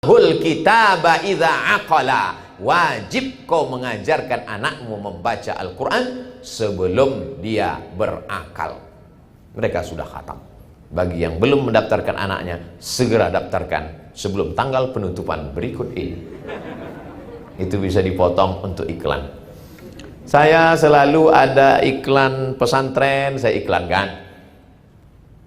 Hul kitaba idza aqala. Wajib kau mengajarkan anakmu membaca Al-Quran sebelum dia berakal. Mereka sudah khatam. Bagi yang belum mendaftarkan anaknya, segera daftarkan sebelum tanggal penutupan berikut ini. Itu bisa dipotong untuk iklan. Saya selalu ada iklan pesantren, saya iklankan.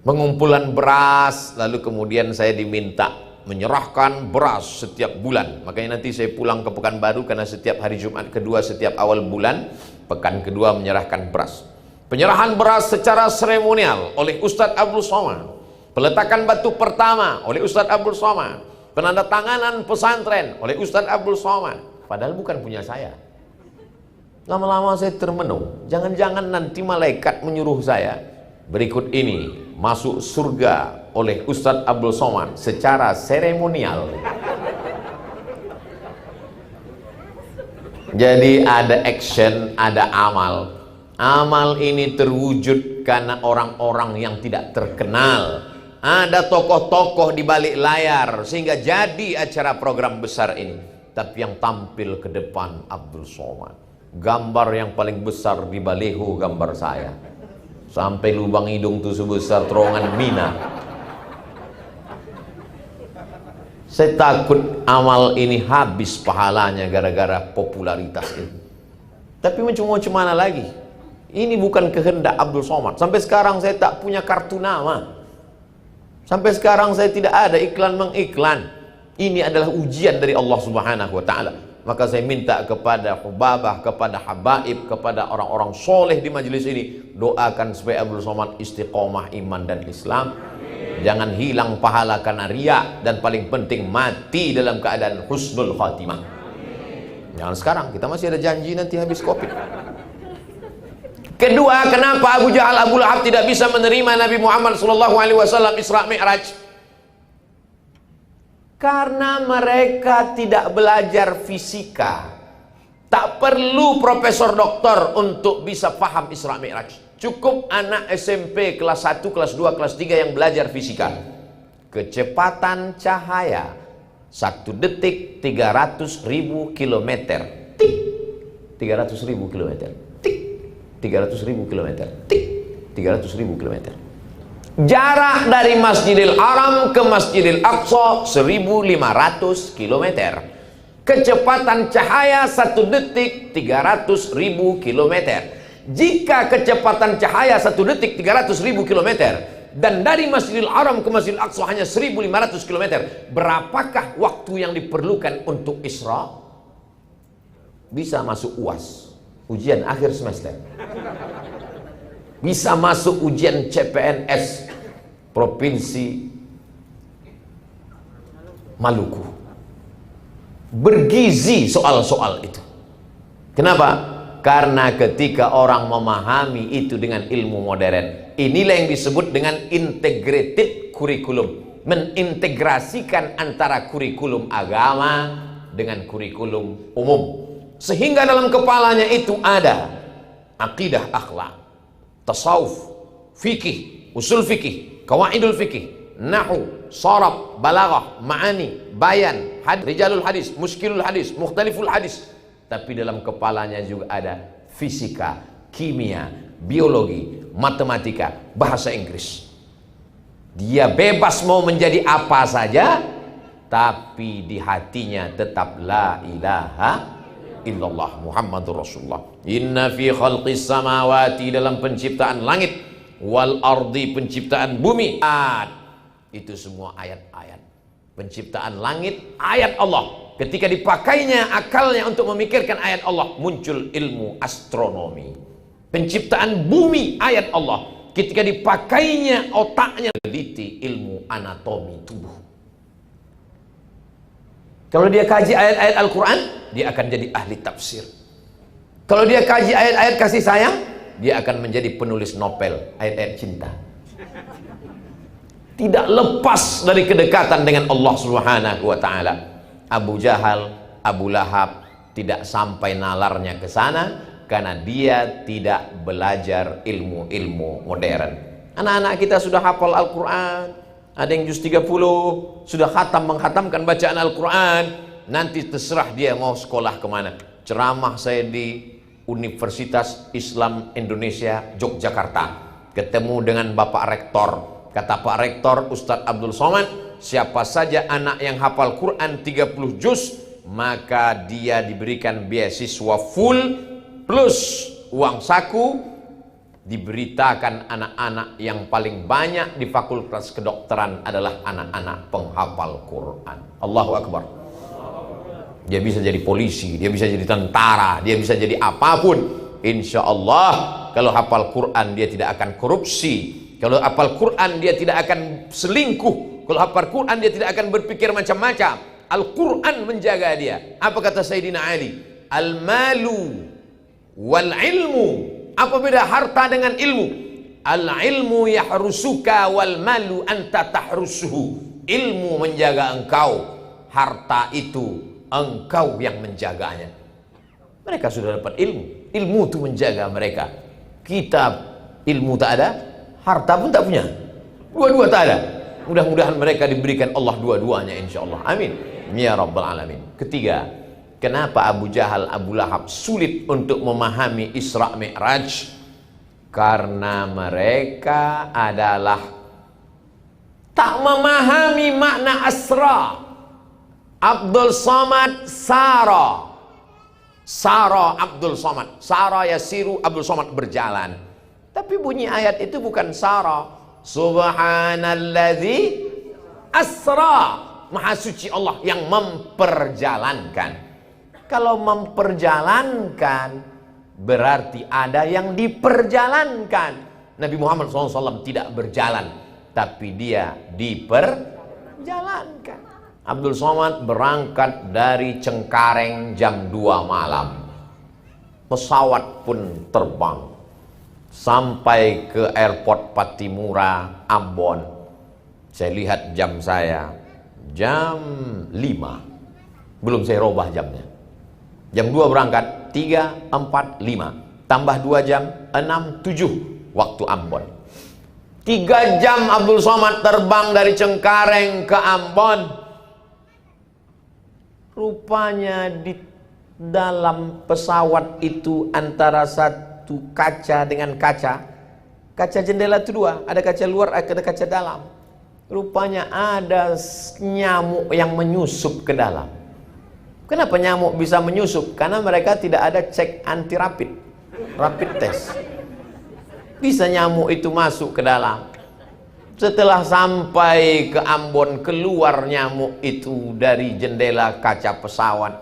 Pengumpulan beras, lalu kemudian saya diminta menyerahkan beras setiap bulan. Makanya nanti saya pulang ke Pekanbaru, karena setiap hari Jumat kedua setiap awal bulan, pekan kedua menyerahkan beras. Penyerahan beras secara seremonial oleh Ustadz Abdul Somad. Peletakan batu pertama oleh Ustadz Abdul Somad. Penandatanganan pesantren oleh Ustadz Abdul Somad. Padahal bukan punya saya. Lama-lama saya termenung. Jangan-jangan nanti malaikat menyuruh saya, berikut ini masuk surga oleh Ustadz Abdul Somad secara seremonial. Jadi ada action, ada amal. Amal ini terwujud karena orang-orang yang tidak terkenal. Ada tokoh-tokoh di balik layar sehingga jadi acara program besar ini. Tapi yang tampil ke depan Abdul Somad. Gambar yang paling besar di baleho gambar saya. Sampai lubang hidung tuh sebesar terowongan Mina. Saya takut amal ini habis pahalanya gara-gara popularitas ini. Tapi macam mana lagi? Ini bukan kehendak Abdul Somad. Sampai sekarang saya tak punya kartu nama. Sampai sekarang saya tidak ada iklan mengiklan. Ini adalah ujian dari Allah Subhanahu wa ta'ala. Maka saya minta kepada hubabah, kepada habaib, kepada orang-orang soleh di majelis ini, doakan supaya Abdul Somad istiqomah iman dan Islam. Jangan hilang pahala karena riya, dan paling penting mati dalam keadaan husnul khatimah. Jangan sekarang, kita masih ada janji nanti habis Covid. Kedua, kenapa Abu Jahal, Abu Lahab tidak bisa menerima Nabi Muhammad SAW Isra Mi'raj? Karena mereka tidak belajar fisika. Tak perlu profesor doktor untuk bisa paham Isra Mi'raj. Cukup anak SMP kelas 1, kelas 2, kelas 3 yang belajar fisika. Kecepatan cahaya 1 detik 300.000 km. Tik. 300.000 km. Tik. 300.000 km. Tik. 300.000 km. Jarak dari Masjidil Haram ke Masjidil Aqsa 1.500 km. Kecepatan cahaya 1 detik 300.000 km. Jika kecepatan cahaya 1 detik 300.000 km dan dari Masjidil Haram ke Masjidil Aqsa hanya 1.500 km, berapakah waktu yang diperlukan untuk Isra? Bisa masuk UAS, ujian akhir semester. Bisa masuk ujian CPNS Provinsi Maluku. Bergizi soal-soal itu. Kenapa? Karena ketika orang memahami itu dengan ilmu modern, inilah yang disebut dengan integrated curriculum. Mengintegrasikan antara kurikulum agama dengan kurikulum umum. Sehingga dalam kepalanya itu ada akidah akhlak, tasawuf, fikih, usul fikih, kawaidul fikih, nahu, sarab, balaghah, ma'ani, bayan, rijalul hadis, muskilul hadis, mukhtaliful hadis. Tapi dalam kepalanya juga ada fisika, kimia, biologi, matematika, bahasa Inggris. Dia bebas mau menjadi apa saja, tapi di hatinya tetap la ilaha illallah Muhammadur Rasulullah. Inna fi khalqis samawati, dalam penciptaan langit, wal ardi, penciptaan bumi. Itu semua ayat-ayat. Penciptaan langit, ayat Allah. Ketika dipakainya akalnya untuk memikirkan ayat Allah, muncul ilmu astronomi. Penciptaan bumi, ayat Allah. Ketika dipakainya otaknya, teliti ilmu anatomi tubuh. Kalau dia kaji ayat-ayat Al-Quran, dia akan jadi ahli tafsir. Kalau dia kaji ayat-ayat kasih sayang, dia akan menjadi penulis novel ayat-ayat cinta. Tidak lepas dari kedekatan dengan Allah Subhanahu wa ta'ala. Abu Jahal, Abu Lahab tidak sampai nalarnya ke sana karena dia tidak belajar ilmu-ilmu modern. Anak-anak kita sudah hafal Al-Quran, Ada yang juz 30, sudah menghatamkan bacaan Al-Quran. Nanti terserah dia mau sekolah kemana. Ceramah saya di Universitas Islam Indonesia Yogyakarta, ketemu dengan Bapak Rektor. Kata Pak Rektor, Ustadz Abdul Somad, siapa saja anak yang hafal Quran 30 juz, maka dia diberikan beasiswa full plus uang saku. Diberitakan anak-anak yang paling banyak di fakultas kedokteran adalah anak-anak penghafal Quran. Allahu Akbar. Dia bisa jadi polisi, dia bisa jadi tentara, dia bisa jadi apapun. Insya Allah kalau hafal Quran dia tidak akan korupsi. Kalau hafal Quran dia tidak akan selingkuh. Kalau hafal Quran dia tidak akan berpikir macam-macam. Al-Quran menjaga dia. Apa kata Sayyidina Ali? Al-malu wal ilmu. Apa beda harta dengan ilmu? Al-ilmu yahrusuka wal malu anta tahrusuhu. Ilmu menjaga engkau, harta itu engkau yang menjaganya. Mereka sudah dapat ilmu. Ilmu itu menjaga mereka. Kita ilmu tak ada, harta pun tak punya. Dua-dua tak ada. Mudah-mudahan mereka diberikan Allah dua-duanya insyaallah. Amin. Ya Rabbal Alamin. Ketiga, kenapa Abu Jahal, Abu Lahab sulit untuk memahami Isra Mi'raj? Karena mereka adalah tak memahami makna asra. Abdul Somad Sara. Sara Abdul Somad. Sara yasiru, Abdul Somad berjalan. Tapi bunyi ayat itu bukan Sara. Subhanalladzi asra. Maha suci Allah yang memperjalankan. Kalau memperjalankan berarti ada yang diperjalankan. Nabi Muhammad SAW tidak berjalan, tapi dia diperjalankan. Abdul Somad berangkat dari Cengkareng jam 2 malam. Pesawat pun terbang sampai ke airport Patimura, Ambon. Saya lihat jam saya, jam 5. Belum saya robah jamnya. Jam 2 berangkat, 3, 4, 5. Tambah 2 jam, 6, 7 waktu Ambon. 3 jam Abdul Somad terbang dari Cengkareng ke Ambon. Rupanya di dalam pesawat itu antara satu kaca dengan kaca. Kaca jendela itu 2, ada kaca luar, ada kaca dalam. Rupanya ada nyamuk yang menyusup ke dalam. Kenapa nyamuk bisa menyusup? Karena mereka tidak ada cek anti rapid test. Bisa nyamuk itu masuk ke dalam. Setelah sampai ke Ambon, keluar nyamuk itu dari jendela kaca pesawat.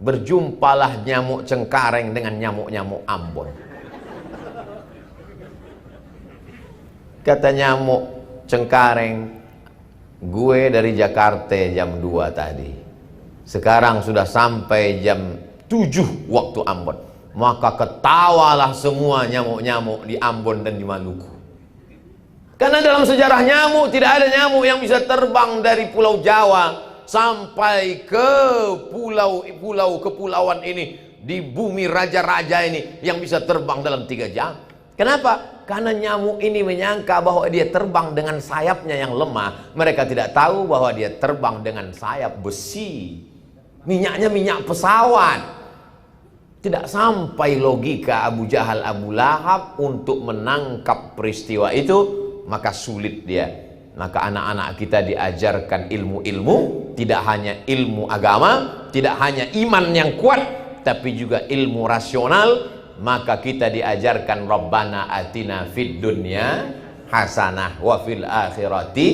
Berjumpalah nyamuk Cengkareng dengan nyamuk-nyamuk Ambon. Kata nyamuk Cengkareng, gue dari Jakarta jam 2 tadi. Sekarang sudah sampai jam 7 waktu Ambon. Maka ketawalah semua nyamuk-nyamuk di Ambon dan di Maluku. Karena dalam sejarah nyamuk tidak ada nyamuk yang bisa terbang dari Pulau Jawa sampai ke pulau kepulauan ini, di bumi raja-raja ini, yang bisa terbang dalam 3 jam. Kenapa? Karena nyamuk ini menyangka bahwa dia terbang dengan sayapnya yang lemah. Mereka tidak tahu bahwa dia terbang dengan sayap besi. Minyaknya minyak pesawat. Tidak sampai logika Abu Jahal, Abu Lahab untuk menangkap peristiwa itu, maka sulit dia. Maka anak-anak kita diajarkan ilmu-ilmu, tidak hanya ilmu agama, tidak hanya iman yang kuat, tapi juga ilmu rasional. Maka kita diajarkan Rabbana atina fid dunya hasanah wa fil akhirati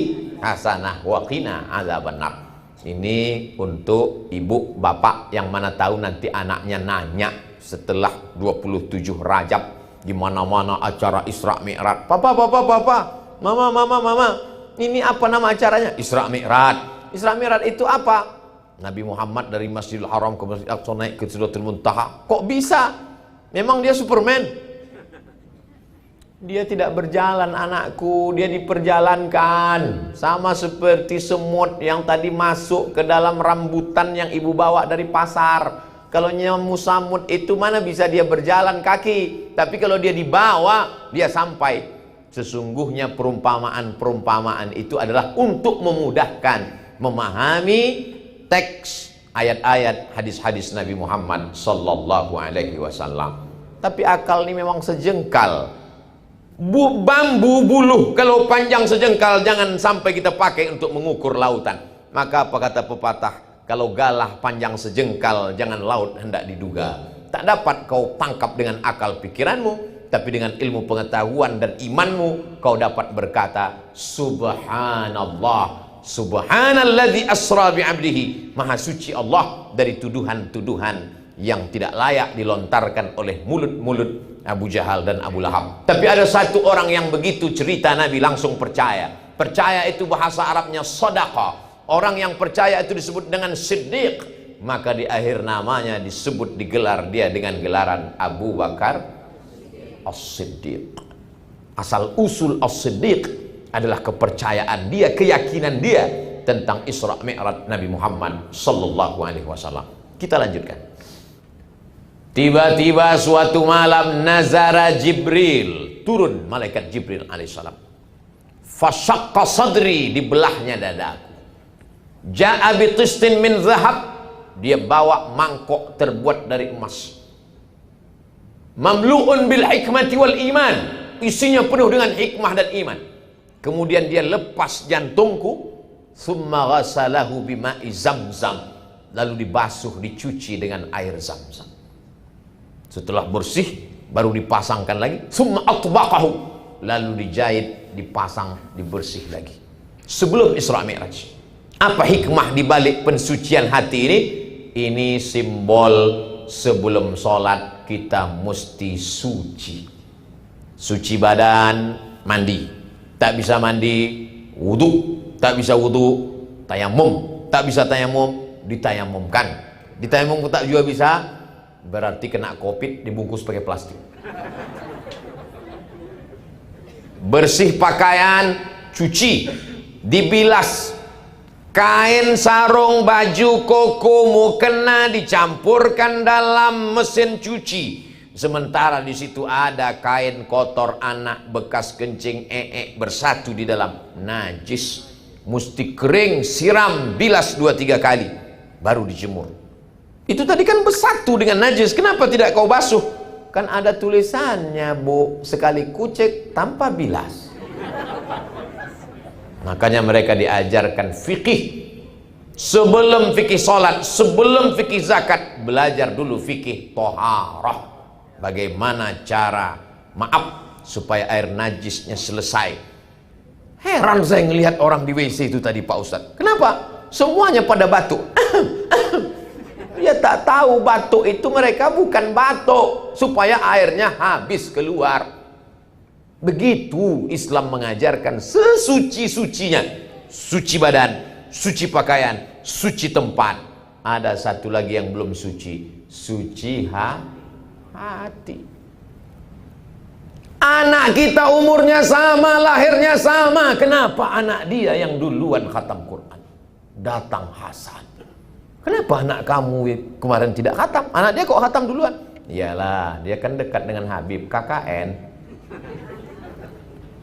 hasanah wa qina adzabannar. Ini untuk ibu bapak yang mana tahu nanti anaknya nanya setelah 27 Rajab di mana-mana acara Isra Mi'raj. Papa, mama, ini apa nama acaranya? Isra Mi'raj. Isra Mi'raj itu apa? Nabi Muhammad dari Masjidil Haram ke Masjidil Aqsa naik ke Sidratul Muntaha. Kok bisa? Memang dia Superman? Dia tidak berjalan anakku, dia diperjalankan. Sama seperti semut yang tadi masuk ke dalam rambutan yang ibu bawa dari pasar. Kalau nyamuk samut itu mana bisa dia berjalan kaki. Tapi kalau dia dibawa, dia sampai. Sesungguhnya perumpamaan-perumpamaan itu adalah untuk memudahkan memahami teks ayat-ayat hadis-hadis Nabi Muhammad sallallahu alaihi wasallam. Tapi akal ini memang sejengkal. Bambu buluh kalau panjang sejengkal jangan sampai kita pakai untuk mengukur lautan. Maka apa kata pepatah? Kalau galah panjang sejengkal jangan laut hendak diduga. Tak dapat kau tangkap dengan akal pikiranmu, tapi dengan ilmu pengetahuan dan imanmu kau dapat berkata subhanallah, subhanalladzi asra bi'abdihi. Maha suci Allah dari tuduhan-tuduhan yang tidak layak dilontarkan oleh mulut-mulut Abu Jahal dan Abu Lahab. Tapi ada satu orang yang begitu cerita Nabi langsung percaya. Percaya itu bahasa Arabnya sadaqah. Orang yang percaya itu disebut dengan siddiq. Maka di akhir namanya disebut, digelar dia dengan gelaran Abu Bakar As-Siddiq. Asal usul As-Siddiq adalah kepercayaan dia, keyakinan dia tentang Isra Mi'raj Nabi Muhammad sallallahu alaihi wasallam. Kita lanjutkan. Tiba-tiba suatu malam nazara Jibril, turun malaikat Jibril alaihissalam. Fasyaqqa sadri, dibelahnya dadaku. Ja'a bitistin min zahab, dia bawa mangkok terbuat dari emas. Mamlu'un bil hikmati wal iman, isinya penuh dengan hikmah dan iman. Kemudian dia lepas jantungku, thumma ghasalahu bima'i zamzam, lalu dibasuh, dicuci dengan air zamzam. Setelah bersih baru dipasangkan lagi, thumma atbaqahu, lalu dijahit, dipasang, dibersih lagi. Sebelum Isra Mi'raj. Apa hikmah di balik pensucian hati ini? Ini simbol sebelum sholat kita mesti suci. Suci badan, mandi. Tak bisa mandi, wudu. Tak bisa wudu, tayamum. Tak bisa tayamum, ditayamumkan. Ditayamum tak juga bisa, berarti kena COVID, dibungkus pakai plastik. Bersih pakaian, cuci, dibilas. Kain sarung, baju koko, mukena dicampurkan dalam mesin cuci. Sementara di situ ada kain kotor anak, bekas kencing, bersatu di dalam, najis. Mesti kering, siram, bilas 2-3 kali, baru dijemur. Itu tadi kan bersatu dengan najis, kenapa tidak kau basuh? Kan ada tulisannya, Bu, sekali kucek tanpa bilas. Makanya mereka diajarkan fikih. Sebelum fikih sholat, sebelum fikih zakat, belajar dulu fikih toharah. Bagaimana cara, maaf, supaya air najisnya selesai. Heran saya ngelihat orang di WC itu tadi Pak Ustadz. Kenapa? Semuanya pada batuk. Dia tak tahu batuk itu mereka bukan batuk, supaya airnya habis keluar. Begitu Islam mengajarkan sesuci-sucinya. Suci badan, suci pakaian, suci tempat. Ada satu lagi yang belum suci. Suci hati. Anak kita umurnya sama, lahirnya sama. Kenapa anak dia yang duluan khatam Quran? Datang hasad. Kenapa anak kamu kemarin tidak khatam? Anak dia kok khatam duluan? Iyalah, dia kan dekat dengan Habib, KKN.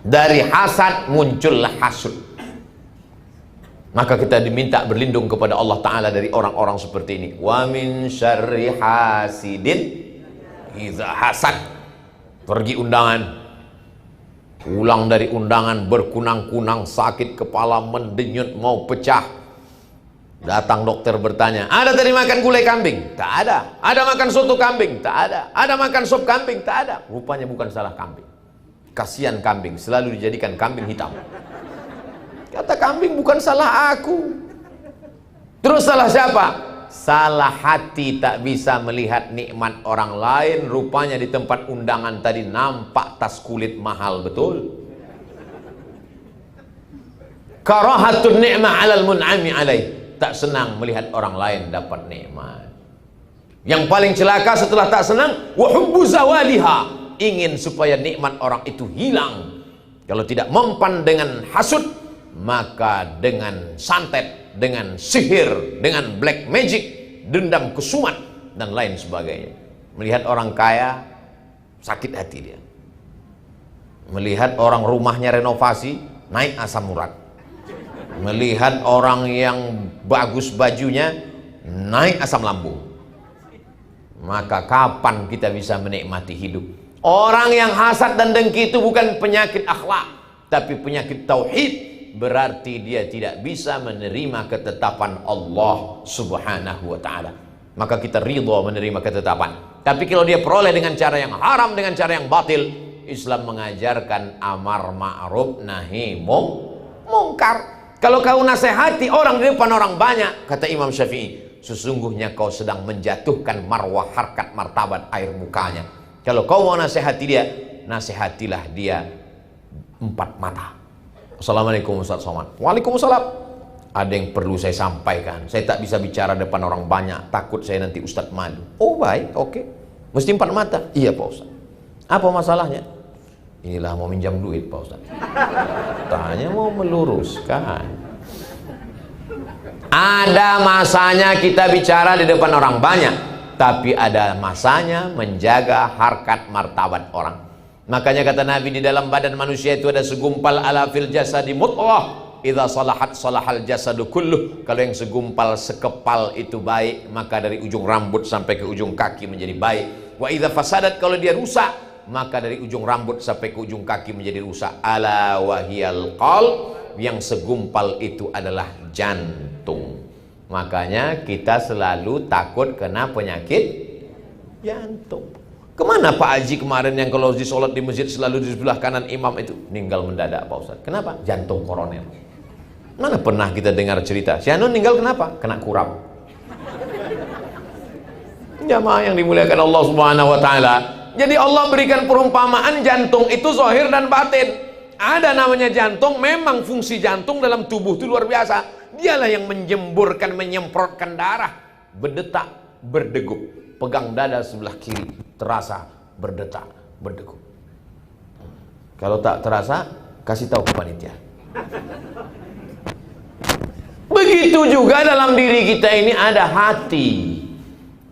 Dari hasad muncullah hasud. Maka kita diminta berlindung kepada Allah Ta'ala dari orang-orang seperti ini. Wa min syarri hasidin idza hasad. Pergi undangan, pulang dari undangan berkunang-kunang, sakit kepala, mendenyut, mau pecah. Datang dokter bertanya, ada tadi makan gulai kambing? Tak ada. Ada makan soto kambing? Tak ada. Ada makan sop kambing? Tak ada. Rupanya bukan salah kambing. Kasihan kambing, selalu dijadikan kambing hitam. Kata kambing, bukan salah aku. Terus salah siapa? Salah hati, tak bisa melihat nikmat orang lain. Rupanya di tempat undangan tadi nampak tas kulit mahal betul. Karahatun ni'mah 'alal mun'ami 'alaih. Tak senang melihat orang lain dapat nikmat. Yang paling celaka setelah tak senang, wa hubbu zawaliha. Ingin supaya nikmat orang itu hilang. Kalau tidak mempan dengan hasud, maka dengan santet, dengan sihir, dengan black magic, dendam kesumat, dan lain sebagainya. Melihat orang kaya, sakit hati dia. Melihat orang rumahnya renovasi, naik asam urat. Melihat orang yang bagus bajunya, naik asam lambung. Maka kapan kita bisa menikmati hidup? Orang yang hasad dan dengki itu bukan penyakit akhlak, tapi penyakit tauhid. Berarti dia tidak bisa menerima ketetapan Allah Subhanahu wa ta'ala. Maka kita ridho menerima ketetapan. Tapi kalau dia peroleh dengan cara yang haram, dengan cara yang batil, Islam mengajarkan amar ma'ruf nahi mungkar. Kalau kau nasihati orang di depan orang banyak, kata Imam Syafi'i, sesungguhnya kau sedang menjatuhkan marwah, harkat, martabat, air mukanya. Kalau kau mau nasihati dia, nasihatilah dia empat mata. Assalamualaikum Ustaz Somad. Waalaikumsalam. Ada yang perlu saya sampaikan. Saya tak bisa bicara depan orang banyak, takut saya nanti Ustaz malu. Oh baik, oke. Mesti empat mata? Iya Pak Ustaz. Apa masalahnya? Inilah mau minjam duit Pak Ustaz. Tanya mau meluruskan. Ada masanya kita bicara di depan orang banyak, tapi ada masanya menjaga harkat martabat orang. Makanya kata Nabi, di dalam badan manusia itu ada segumpal ala fil jasadi mudghah, idza salahat salahal jasadu kulluh. Kalau yang segumpal sekepal itu baik, maka dari ujung rambut sampai ke ujung kaki menjadi baik. Wa idza fasadat, kalau dia rusak, maka dari ujung rambut sampai ke ujung kaki menjadi rusak. Ala wahiyal qalb, yang segumpal itu adalah jantung. Makanya kita selalu takut kena penyakit jantung. Kemana Pak Haji kemarin yang kalau di sholat di masjid selalu di sebelah kanan imam itu meninggal mendadak Pak Ustaz? Kenapa? Jantung koroner. Mana pernah kita dengar cerita si anu meninggal kenapa? Kena kurap. Jamaah yang dimuliakan Allah Subhanahu wa ta'ala. Jadi Allah berikan perumpamaan jantung itu zahir dan batin. Ada namanya jantung, memang fungsi jantung dalam tubuh itu luar biasa. Dialah yang menjemburkan, menyemprotkan darah, berdetak, berdegup. Pegang dada sebelah kiri, terasa berdetak, berdegup. Kalau tak terasa, kasih tahu ke panitia. Begitu juga dalam diri kita ini ada hati,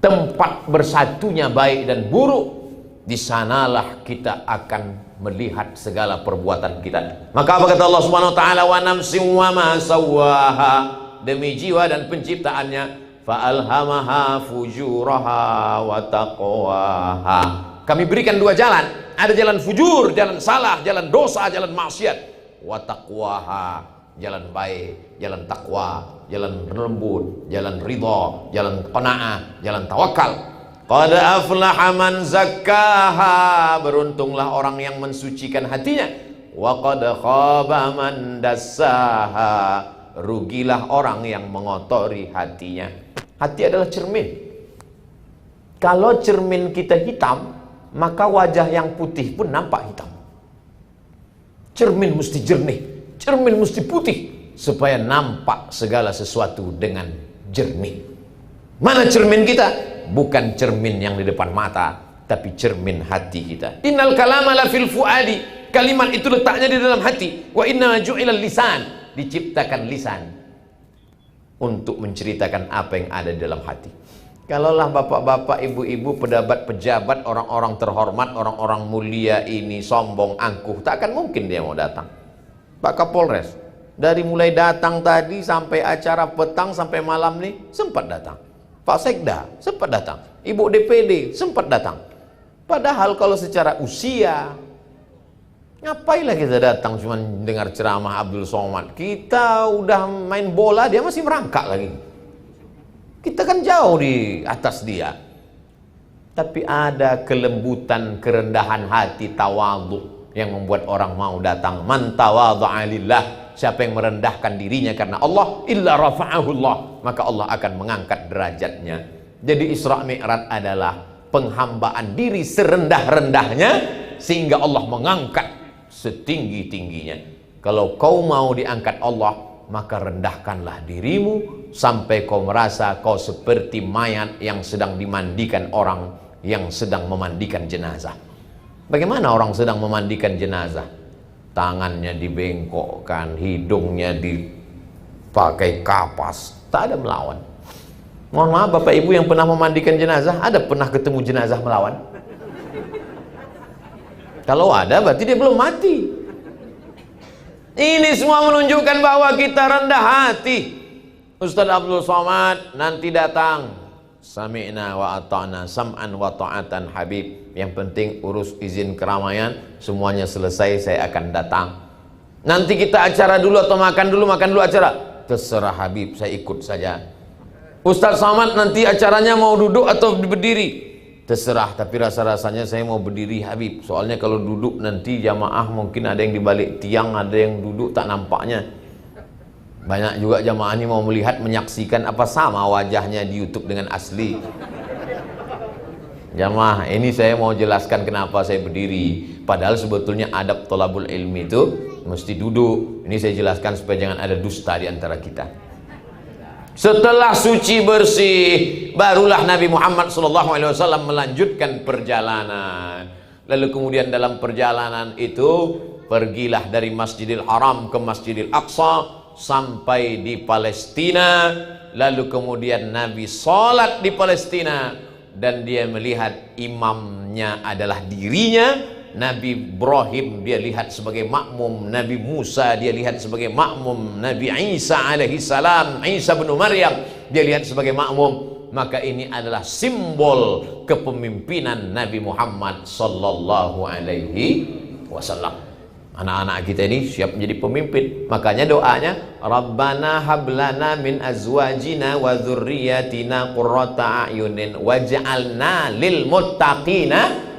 tempat bersatunya baik dan buruk. Di sanalah kita akan melihat segala perbuatan kita. Maka apa kata Allah Subhanahu wa taala, wa nafsin wa ma sawwaha, demi jiwa dan penciptaannya, fa alhamaha fujuraha wa taqwaha. Kami berikan dua jalan, ada jalan fujur, jalan salah, jalan dosa, jalan maksiat. Wa taqwaha, jalan baik, jalan takwa, jalan lembut, jalan ridha, jalan qanaah, jalan tawakal. Qad aflaha man zakkaha, beruntunglah orang yang mensucikan hatinya. Wa qad khaba man dassaha, rugilah orang yang mengotori hatinya. Hati adalah cermin. Kalau cermin kita hitam, maka wajah yang putih pun nampak hitam. Cermin mesti jernih, cermin mesti putih, supaya nampak segala sesuatu dengan jernih. Mana cermin kita? Bukan cermin yang di depan mata, tapi cermin hati kita. Innal kalama la fil fuadi, kalimat itu letaknya di dalam hati. Wa inna ju'ilal lisan, diciptakan lisan untuk menceritakan apa yang ada di dalam hati. Kalaulah bapak-bapak, ibu-ibu, pejabat, orang-orang terhormat, orang-orang mulia ini sombong, angkuh, tak akan mungkin dia mau datang. Pak Kapolres, dari mulai datang tadi sampai acara petang sampai malam nih sempat datang. Pak Sekda sempat datang, Ibu DPD sempat datang. Padahal kalau secara usia, ngapainlah kita datang cuma dengar ceramah Abdul Somad? Kita udah main bola, dia masih merangkak lagi. Kita kan jauh di atas dia. Tapi ada kelembutan, kerendahan hati, tawadhu yang membuat orang mau datang. Man tawadhu'a lillah, siapa yang merendahkan dirinya karena Allah, illa rafa'ahullah, maka Allah akan mengangkat derajatnya. Jadi Isra Mi'raj adalah penghambaan diri serendah-rendahnya sehingga Allah mengangkat setinggi-tingginya. Kalau kau mau diangkat Allah, maka rendahkanlah dirimu sampai kau merasa kau seperti mayat yang sedang dimandikan orang yang sedang memandikan jenazah. Bagaimana orang sedang memandikan jenazah? Tangannya dibengkokkan, hidungnya dipakai kapas, tak ada melawan. Mohon maaf Bapak Ibu yang pernah memandikan jenazah, ada pernah ketemu jenazah melawan? Kalau ada berarti dia belum mati. Ini semua menunjukkan bahwa kita rendah hati. Ustaz Abdul Somad nanti datang. Sami'na wa ata'na sam'an wa ta'atan Habib. Yang penting urus izin keramaian, semuanya selesai saya akan datang. Nanti kita acara dulu atau makan dulu acara. Terserah Habib, saya ikut saja. Ustaz Somad nanti acaranya mau duduk atau berdiri? Terserah, tapi rasa-rasanya saya mau berdiri Habib. Soalnya kalau duduk nanti jamaah mungkin ada yang dibalik tiang, ada yang duduk tak nampaknya. Banyak juga jamaah ini mau melihat, menyaksikan apa sama wajahnya di YouTube dengan asli. Jamaah, ini saya mau jelaskan kenapa saya berdiri. Padahal sebetulnya adab thalabul ilmi itu mesti duduk. Ini saya jelaskan supaya jangan ada dusta di antara kita. Setelah suci bersih, barulah Nabi Muhammad SAW melanjutkan perjalanan. Lalu kemudian dalam perjalanan itu, pergilah dari Masjidil Haram ke Masjidil Aqsa sampai di Palestina. Lalu kemudian Nabi sholat di Palestina dan dia melihat imamnya adalah dirinya. Nabi Ibrahim dia lihat sebagai makmum, Nabi Musa dia lihat sebagai makmum, Nabi Isa alaihi salam, Isa bin Maryam dia lihat sebagai makmum. Maka ini adalah simbol kepemimpinan Nabi Muhammad sallallahu alaihi wasallam. Anak-anak kita ini siap menjadi pemimpin. Makanya doanya, Rabbana hablana min azwajina wa dzurriyyatina qurrata a'yunin waj'alna lil muttaqina.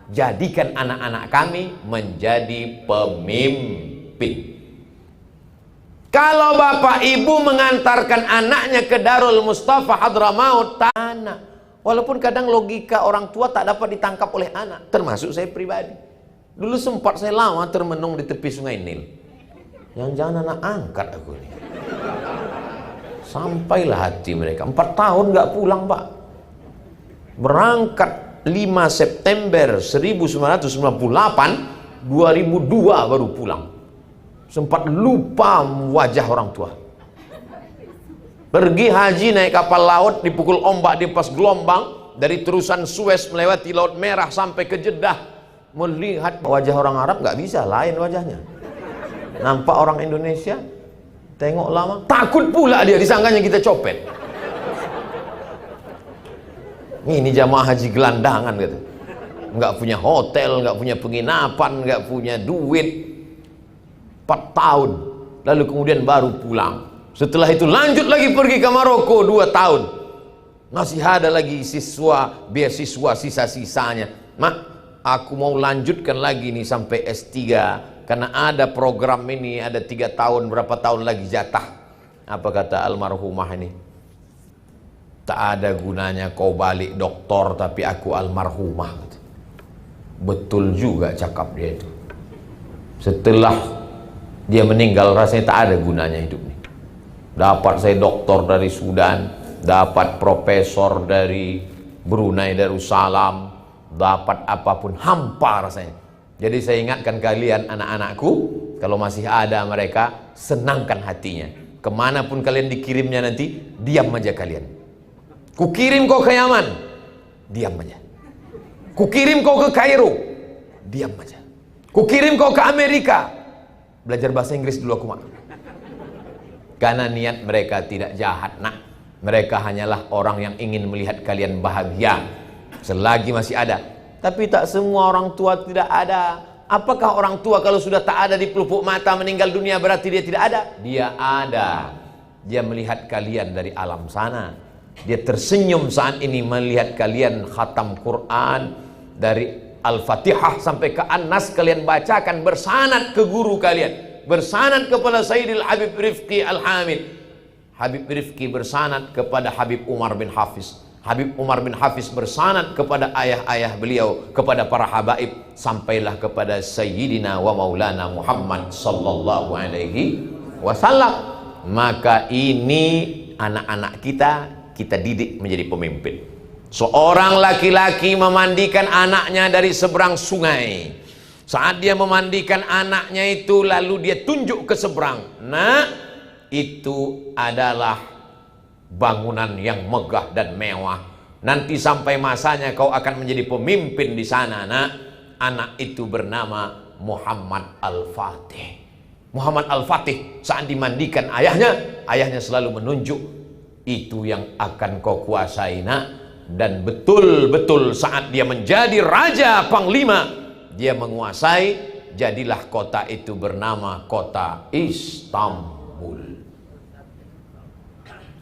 Jadikan anak-anak kami menjadi pemimpin. Kalau bapak ibu mengantarkan anaknya ke Darul Mustafa Hadramaut, anak, walaupun kadang logika orang tua tak dapat ditangkap oleh anak, termasuk saya pribadi. Dulu sempat saya lama termenung di tepi Sungai Nil. Jangan-jangan anak angkat aku nih. Sampailah hati mereka. 4 tahun nggak pulang pak. Berangkat 5 September 1998, 2002 baru pulang. Sempat lupa wajah orang tua. Pergi haji naik kapal laut, dipukul ombak di pas gelombang, dari terusan Suez melewati Laut Merah sampai ke Jeddah. Melihat wajah orang Arab nggak bisa, lain wajahnya. Nampak orang Indonesia, tengok lama, takut pula dia, disangkanya kita copet. Ini jamaah haji gelandangan gitu, nggak punya hotel, nggak punya penginapan, nggak punya duit. 4 tahun, lalu kemudian baru pulang. Setelah itu lanjut lagi pergi ke Maroko 2 tahun. Masih ada lagi siswa, beasiswa sisa-sisanya. Mak, aku mau lanjutkan lagi nih sampai S3, karena ada program ini, ada 3 tahun, berapa tahun lagi jatah. Apa kata almarhumah ini? Tak ada gunanya kau balik doktor tapi aku almarhumah. Betul juga cakap dia itu. Setelah dia meninggal rasanya tak ada gunanya hidup ini. Dapat saya doktor dari Sudan, dapat profesor dari Brunei Darussalam, dapat apapun hampa rasanya. Jadi saya ingatkan kalian anak-anakku, kalau masih ada mereka, senangkan hatinya. Kemanapun kalian dikirimnya nanti, diam aja kalian. Kukirim kau ke Yaman, diam aja. Kukirim kau ke Kairo, diam aja. Kukirim kau ke Amerika, belajar bahasa Inggris dulu aku mak. Karena niat mereka tidak jahat nak. Mereka hanyalah orang yang ingin melihat kalian bahagia selagi masih ada. Tapi tak semua orang tua tidak ada. Apakah orang tua kalau sudah tak ada di pelupuk mata meninggal dunia berarti dia tidak ada? Dia ada. Dia melihat kalian dari alam sana. Dia tersenyum saat ini melihat kalian khatam Quran dari Al-Fatihah sampai ke An-Nas kalian bacakan bersanad ke guru kalian, bersanad kepada Sayyidil Habib Rifqi Al-Hamid. Habib Rifqi bersanad kepada Habib Umar bin Hafiz. Habib Umar bin Hafiz bersanad kepada ayah-ayah beliau, kepada para habaib, sampailah kepada Sayyidina wa Maulana Muhammad sallallahu alaihi wasallam. Maka ini anak-anak kita didik menjadi pemimpin. Seorang laki-laki memandikan anaknya dari seberang sungai. Saat dia memandikan anaknya itu, lalu dia tunjuk ke seberang. Nah, itu adalah bangunan yang megah dan mewah. Nanti sampai masanya kau akan menjadi pemimpin di sana, nak. anak itu bernama Muhammad Al-Fatih. Muhammad Al-Fatih saat dimandikan ayahnya selalu menunjuk, itu yang akan kau kuasai nak. Dan betul-betul saat dia menjadi raja panglima, dia menguasai, jadilah kota itu bernama kota Istanbul.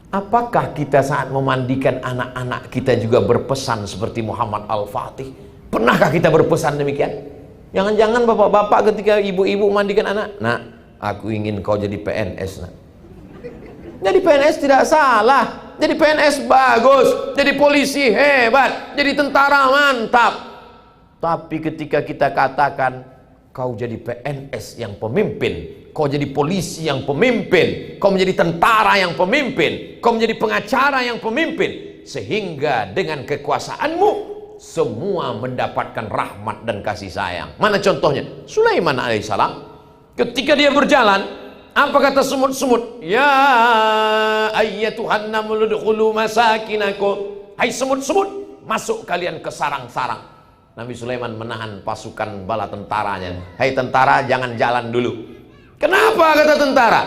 Apakah kita saat memandikan anak-anak kita juga berpesan seperti Muhammad Al-Fatih? Pernahkah kita berpesan demikian? Jangan-jangan bapak-bapak ketika ibu-ibu mandikan anak, nak, aku ingin kau jadi PNS nak. Jadi PNS tidak salah, jadi PNS bagus, jadi polisi hebat, jadi tentara mantap. Tapi ketika kita katakan kau jadi PNS yang pemimpin, kau jadi polisi yang pemimpin, kau menjadi tentara yang pemimpin, kau menjadi pengacara yang pemimpin, sehingga dengan kekuasaanmu semua mendapatkan rahmat dan kasih sayang. Mana contohnya? Sulaiman alaihissalam ketika dia berjalan, apa kata semut-semut? Ya ayyatuhan namlu udkhulu masakinakum. Hai semut-semut, masuk kalian ke sarang-sarang. Nabi Sulaiman menahan pasukan bala tentaranya. Hai tentara, jangan jalan dulu. Kenapa kata tentara?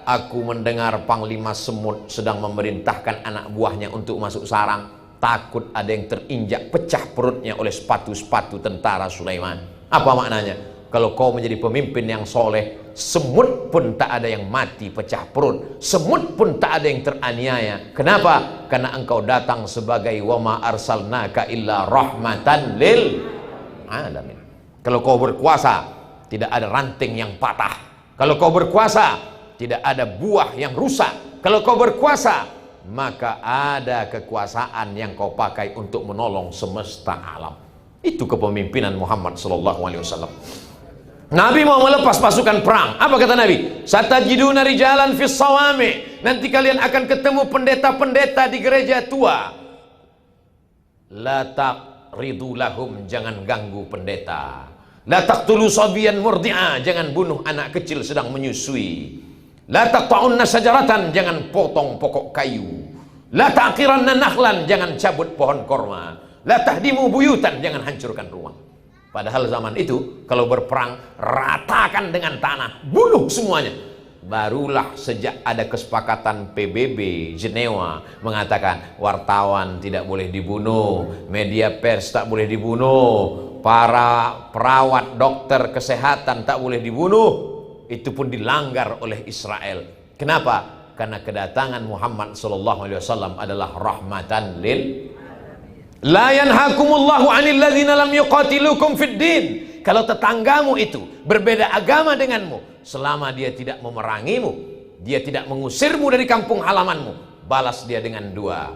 Aku mendengar Panglima Semut sedang memerintahkan anak buahnya untuk masuk sarang. Takut ada yang terinjak, pecah perutnya oleh sepatu-sepatu tentara Sulaiman. Apa maknanya? Kalau kau menjadi pemimpin yang soleh, semut pun tak ada yang mati pecah perut, semut pun tak ada yang teraniaya. Kenapa? Karena engkau datang sebagai wama arsalnaka illa rahmatan lil alamin. Kalau kau berkuasa, tidak ada ranting yang patah. Kalau kau berkuasa, tidak ada buah yang rusak. Kalau kau berkuasa, maka ada kekuasaan yang kau pakai untuk menolong semesta alam. Itu kepemimpinan Muhammad SAW. Nabi mau melepas pasukan perang. Apa kata Nabi? Satajiduna rijalan fis sawami. Nanti kalian akan ketemu pendeta-pendeta di gereja tua. La taqridu lahum, jangan ganggu pendeta. La taqtulu sabiyan murdi'a, jangan bunuh anak kecil sedang menyusui. La taqta'unna sajaratan, jangan potong pokok kayu. La taqiranna nakhlan, jangan cabut pohon korma. La tahdimu buyutan, jangan hancurkan rumah. Padahal zaman itu kalau berperang ratakan dengan tanah, bunuh semuanya. Barulah sejak ada kesepakatan PBB Jenewa mengatakan wartawan tidak boleh dibunuh, media pers tak boleh dibunuh, para perawat dokter kesehatan tak boleh dibunuh. Itu pun dilanggar oleh Israel. Kenapa? Karena kedatangan Muhammad SAW adalah rahmatan lil la yanhakumullahu 'anil ladzina lam yuqatilukum fid din. Kalau tetanggamu itu berbeda agama denganmu, selama dia tidak memerangimu, dia tidak mengusirmu dari kampung halamanmu, balas dia dengan dua.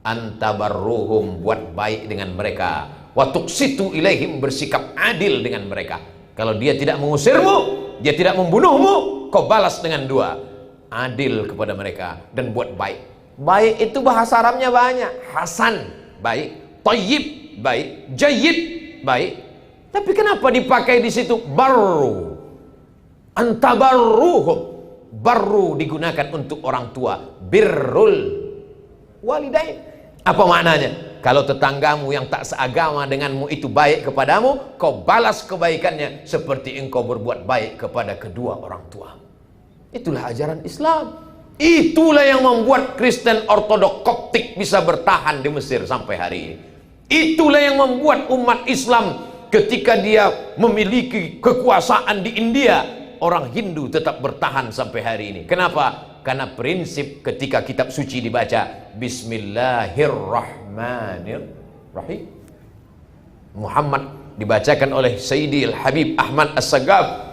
Antabarruhum, buat baik dengan mereka. Wa tuqsitu ilaihim, bersikap adil dengan mereka. Kalau dia tidak mengusirmu, dia tidak membunuhmu, kau balas dengan dua. Adil kepada mereka dan buat baik. Baik itu bahasa Arabnya banyak. Hasan, baik. Thayyib, baik. Jayyid, baik. Tapi kenapa dipakai di situ barru? Antabarruhum. Barru digunakan untuk orang tua. Birrul walidain. Apa maknanya? Kalau tetanggamu yang tak seagama denganmu itu baik kepadamu, kau balas kebaikannya seperti engkau berbuat baik kepada kedua orang tua. Itulah ajaran Islam. Itulah yang membuat Kristen Ortodok Koptik bisa bertahan di Mesir sampai hari ini. Itulah yang membuat umat Islam ketika dia memiliki kekuasaan di India, orang Hindu tetap bertahan sampai hari ini. Kenapa? Karena prinsip ketika kitab suci dibaca Bismillahirrahmanirrahim, Muhammad dibacakan oleh Sayyidi Al-Habib Ahmad As-Sagab,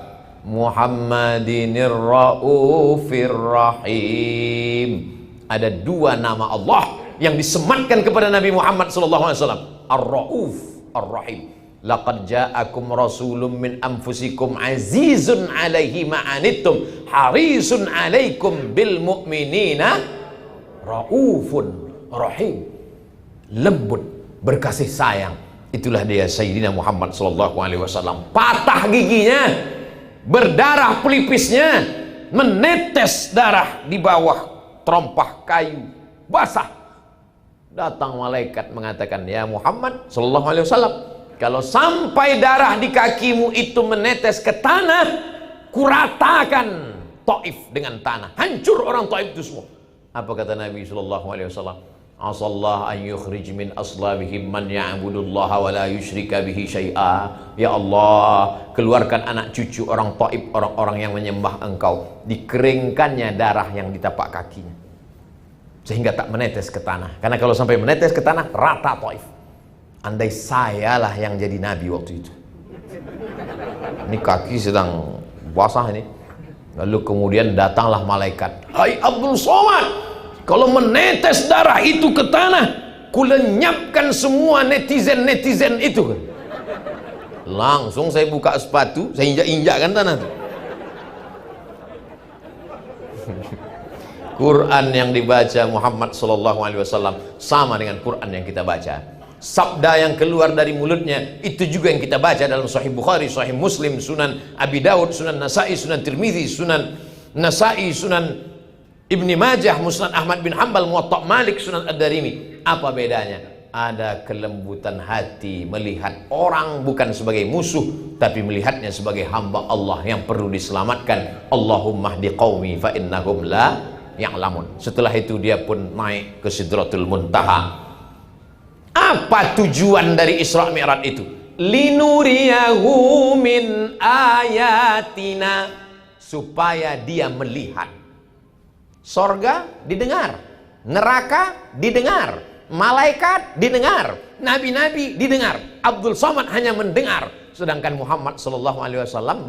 Muhammadinir Raufir Rahim. Ada dua nama Allah yang disematkan kepada Nabi Muhammad SAW, Ar-Rauf, Ar-Rahim. Laqad ja'akum rasulun min anfusikum azizun alaihi ma'anittum harisun alaikum bil mu'minina raufun rahim. Lembut, berkasih sayang. Itulah dia Sayyidina Muhammad SAW. Patah giginya, berdarah pelipisnya, menetes darah di bawah terompah kayu basah. Datang malaikat mengatakan, ya Muhammad SAW, Kalau sampai darah di kakimu itu menetes ke tanah, kuratakan Taif dengan tanah. Hancur orang Taif itu semua. Apa kata Nabi sallallahu alaihi wasallam? Asallah an yukhrij min aslabihim man ya'budullaha wa la yusyrika bihi syai'a. Ya Allah, keluarkan anak cucu orang Taif, orang-orang yang menyembah Engkau, dikeringkannya darah yang di tapak kakinya sehingga tak menetes ke tanah. Karena kalau sampai menetes ke tanah, rata Taif. Andai sayalah yang jadi nabi waktu itu. Ini kaki sedang basah ini. Lalu kemudian datanglah malaikat. Hai Abdul Somad, kalau menetes darah itu ke tanah, kulenyapkan semua netizen itu. Langsung saya buka sepatu, saya injak-injakkan tanah itu. Quran yang dibaca Muhammad sallallahu alaihi wasallam sama dengan Quran yang kita baca. Sabda yang keluar dari mulutnya itu juga yang kita baca dalam Sahih Bukhari, Sahih Muslim, Sunan Abi Daud, Sunan Nasai, Sunan Tirmizi, Sunan Nasai, Sunan Ibni Majah, Musnad Ahmad bin Hanbal, Muwatta Malik, Sunan Ad-Darimi. Apa bedanya? Ada kelembutan hati melihat orang bukan sebagai musuh, tapi melihatnya sebagai hamba Allah yang perlu diselamatkan. Allahumma hdi qaumi fa innahum la ya'lamun. Setelah itu dia pun naik ke Sidratul Muntaha. Apa tujuan dari Isra Mi'raj itu? Linuriyahu min ayatina, supaya dia melihat. Sorga didengar, neraka didengar, malaikat didengar, nabi-nabi didengar. Abdul Somad hanya mendengar, sedangkan Muhammad sallallahu alaihi wasallam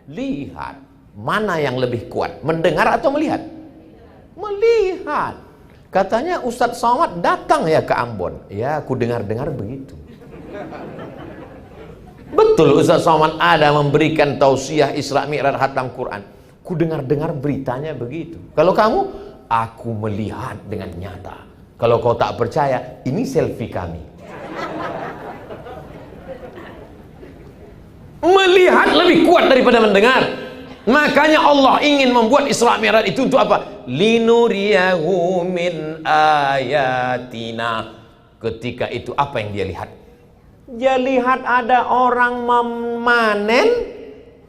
melihat. Mana yang lebih kuat, mendengar atau melihat? Melihat. Katanya Ustadz Somad datang ya ke Ambon. Ya, aku dengar-dengar begitu. Betul, Ustadz Somad ada memberikan tausiah Isra Mi'raj khatam Quran. Ku dengar-dengar beritanya begitu. Kalau kamu, aku melihat dengan nyata. Kalau kau tak percaya, ini selfie kami. Melihat lebih kuat daripada mendengar. Makanya Allah ingin membuat Isra Mi'raj itu untuk apa? Linuriyahu min ayatina. Ketika itu apa yang dia lihat? Dia lihat ada orang memanen,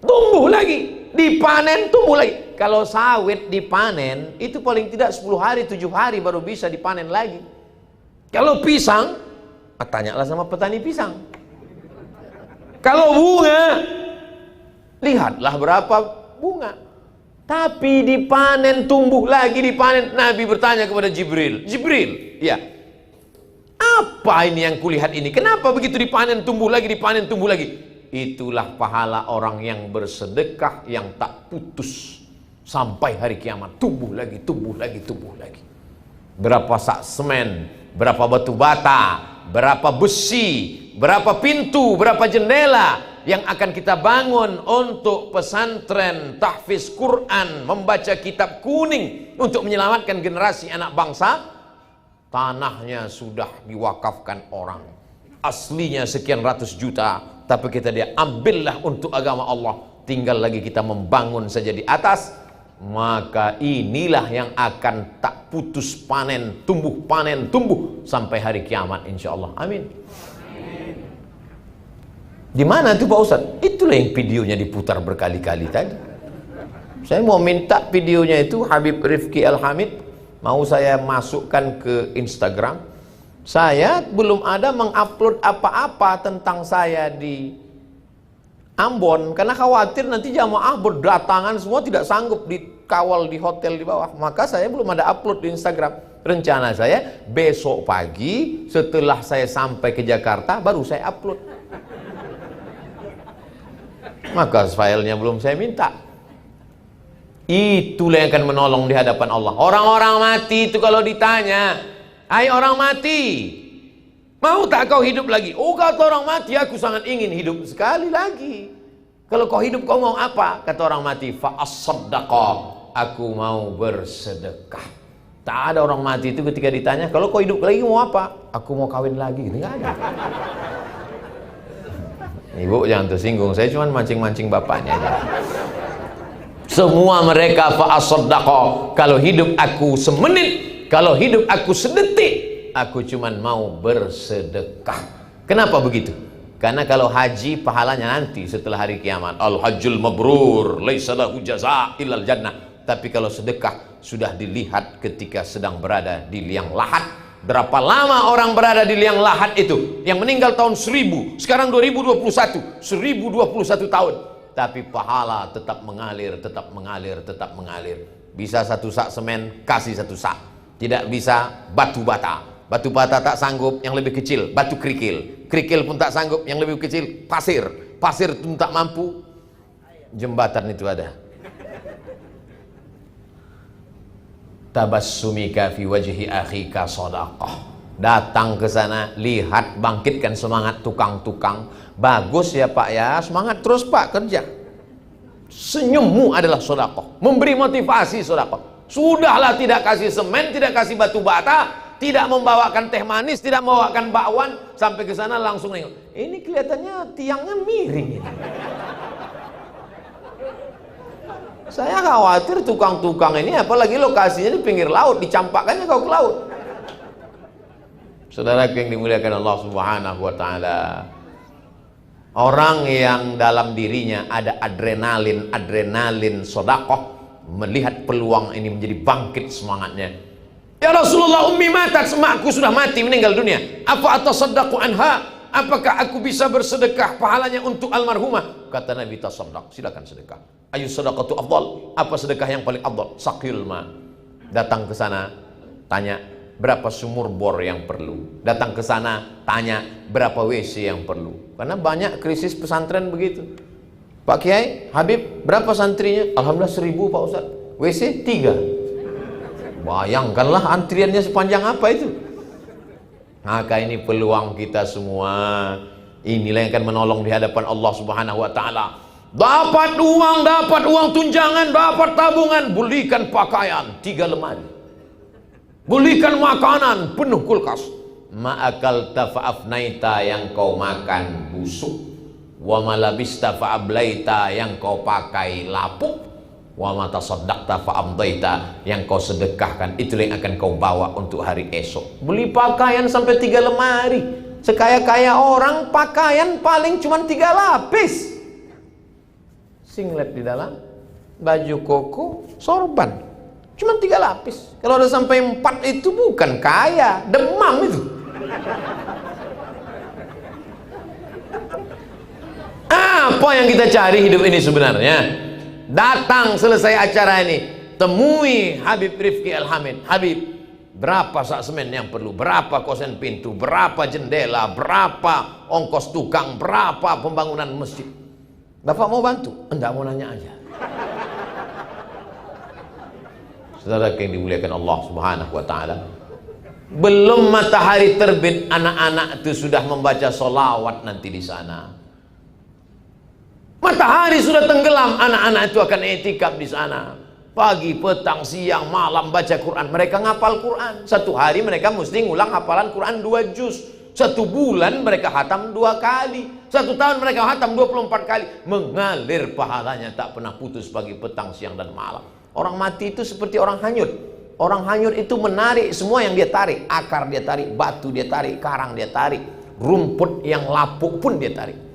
tumbuh lagi, dipanen, tumbuh lagi. Kalau sawit dipanen, itu paling tidak 10 hari, 7 hari baru bisa dipanen lagi. Kalau pisang, tanyalah sama petani pisang. Kalau bunga, lihatlah berapa bunga. Tapi dipanen, tumbuh lagi, dipanen. Nabi bertanya kepada Jibril, Jibril, ya, apa ini yang kulihat ini? Kenapa begitu dipanen, tumbuh lagi, dipanen, tumbuh lagi? Itulah pahala orang yang bersedekah yang tak putus sampai hari kiamat. Tumbuh lagi, tumbuh lagi, tumbuh lagi. Berapa sak semen, berapa batu bata, berapa besi, berapa pintu, berapa jendela yang akan kita bangun untuk pesantren, tahfiz Quran, membaca kitab kuning untuk menyelamatkan generasi anak bangsa. Tanahnya sudah diwakafkan orang, aslinya sekian ratus juta, tapi kita dia ambillah untuk agama Allah. Tinggal lagi kita membangun saja di atas. Maka inilah yang akan tak putus panen, tumbuh sampai hari kiamat insyaallah. Amin. Di mana tuh Pak Ustadz? Itulah yang videonya diputar berkali-kali tadi. Saya mau minta videonya itu, Habib Rifki Al-Hamid, mau saya masukkan ke Instagram. Saya belum ada mengupload apa-apa tentang saya di Ambon, karena khawatir nanti jamaah berdatangan semua tidak sanggup dikawal di hotel di bawah. Maka saya belum ada upload di Instagram. Rencana saya besok pagi setelah saya sampai ke Jakarta baru saya upload. Maka filenya belum saya minta. Itulah yang akan menolong di hadapan Allah. Orang-orang mati itu kalau ditanya, hai orang mati, mau tak kau hidup lagi? Oh, kata orang mati, aku sangat ingin hidup sekali lagi. Kalau kau hidup, kau mau apa? Kata orang mati, fa as-saddaqa, aku mau bersedekah. Tak ada orang mati itu ketika ditanya, kalau kau hidup lagi mau apa? Aku mau kawin lagi. Ini nggak ada. Ibu jangan tersinggung, saya cuma mancing-mancing bapaknya aja. Semua mereka fa as-saddaqa, kalau hidup aku semenit, kalau hidup aku sedetik, aku cuma mau bersedekah. Kenapa begitu? Karena kalau haji pahalanya nanti setelah hari kiamat. Al-hajjul mabrur laisa lahu jazaa' illal jannah. Tapi kalau sedekah sudah dilihat ketika sedang berada di liang lahat. Berapa lama orang berada di liang lahat itu? Yang meninggal tahun 1000, sekarang 2021, 1021 tahun. Tapi pahala tetap mengalir, tetap mengalir, tetap mengalir. Bisa 1 sak semen, kasih 1 sak. Tidak bisa, batu bata. Batu bata tak sanggup, yang lebih kecil batu kerikil. Kerikil pun tak sanggup, yang lebih kecil pasir. Pasir pun tak mampu, jembatan itu ada. Tabassumika fi wajhi akhika shadaqah. Datang ke sana, lihat, bangkitkan semangat tukang-tukang. Bagus ya Pak ya, semangat terus Pak kerja. Senyummu adalah sedekah, memberi motivasi sedekah. Sudahlah, tidak kasih semen, tidak kasih batu bata, tidak membawakan teh manis, tidak membawakan bakwan, sampai ke sana langsung nengok. Ini kelihatannya tiangnya miring ini. Saya khawatir tukang-tukang ini, apalagi lokasinya di pinggir laut, dicampakkannya kau ke laut. Saudara yang dimuliakan Allah Subhanahu wa taala. Orang yang dalam dirinya ada adrenalin sedekah, melihat peluang ini menjadi bangkit semangatnya. Ya Rasulullah, ummi matat, emakku sudah mati, meninggal dunia. Apa atasaddaqu anha? Apakah aku bisa bersedekah pahalanya untuk almarhumah? Kata Nabi, tasaddaq, silakan sedekah. Ayu sadaqatu afdal? Apa sedekah yang paling afdal? Saqil ma. Datang ke sana, tanya berapa sumur bor yang perlu. Datang ke sana, tanya berapa WC yang perlu. Karena banyak krisis pesantren begitu. Pak Kiai, Habib, berapa santrinya? Alhamdulillah 1000 Pak Ustaz. WC 3. Bayangkanlah antriannya sepanjang apa itu. Maka ini peluang kita semua. Inilah yang akan menolong di hadapan Allah Subhanahu wa taala. Dapat uang tunjangan, dapat tabungan, belikan pakaian 3 lemari. Belikan makanan penuh kulkas. Ma'akal tafa'afnaita, yang kau makan busuk. Wa malabista fa'ablaita, yang kau pakai lapuk. Wa mata saddaqta fa'amdaita, yang kau sedekahkan itulah yang akan kau bawa untuk hari esok. Beli pakaian sampai 3 lemari. Sekaya-kaya orang pakaian paling cuma 3 lapis. Singlet di dalam, baju koko, sorban, cuma 3 lapis. Kalau ada sampai 4 itu bukan kaya, demam itu. Apa yang kita cari hidup ini sebenarnya? Datang selesai acara ini, temui Habib Rifki Al-Hamid. Habib, berapa sak semen yang perlu? Berapa kosen pintu? Berapa jendela? Berapa ongkos tukang? Berapa pembangunan masjid? Bapak mau bantu? Enggak, mau nanya aja. Saudara yang dimuliakan Allah Subhanahu wa taala. Belum matahari terbit, anak-anak itu sudah membaca sholawat nanti di sana. Matahari sudah tenggelam, anak-anak itu akan i'tikaf di sana. Pagi, petang, siang, malam baca Quran. Mereka ngapal Quran. 1 hari mereka mesti ngulang hafalan Quran 2 juz. 1 bulan mereka khatam 2 kali. 1 tahun mereka khatam 24 kali. Mengalir pahalanya tak pernah putus pagi, petang, siang, dan malam. Orang mati itu seperti orang hanyut. Orang hanyut itu menarik semua yang dia tarik. Akar dia tarik, batu dia tarik, karang dia tarik, rumput yang lapuk pun dia tarik.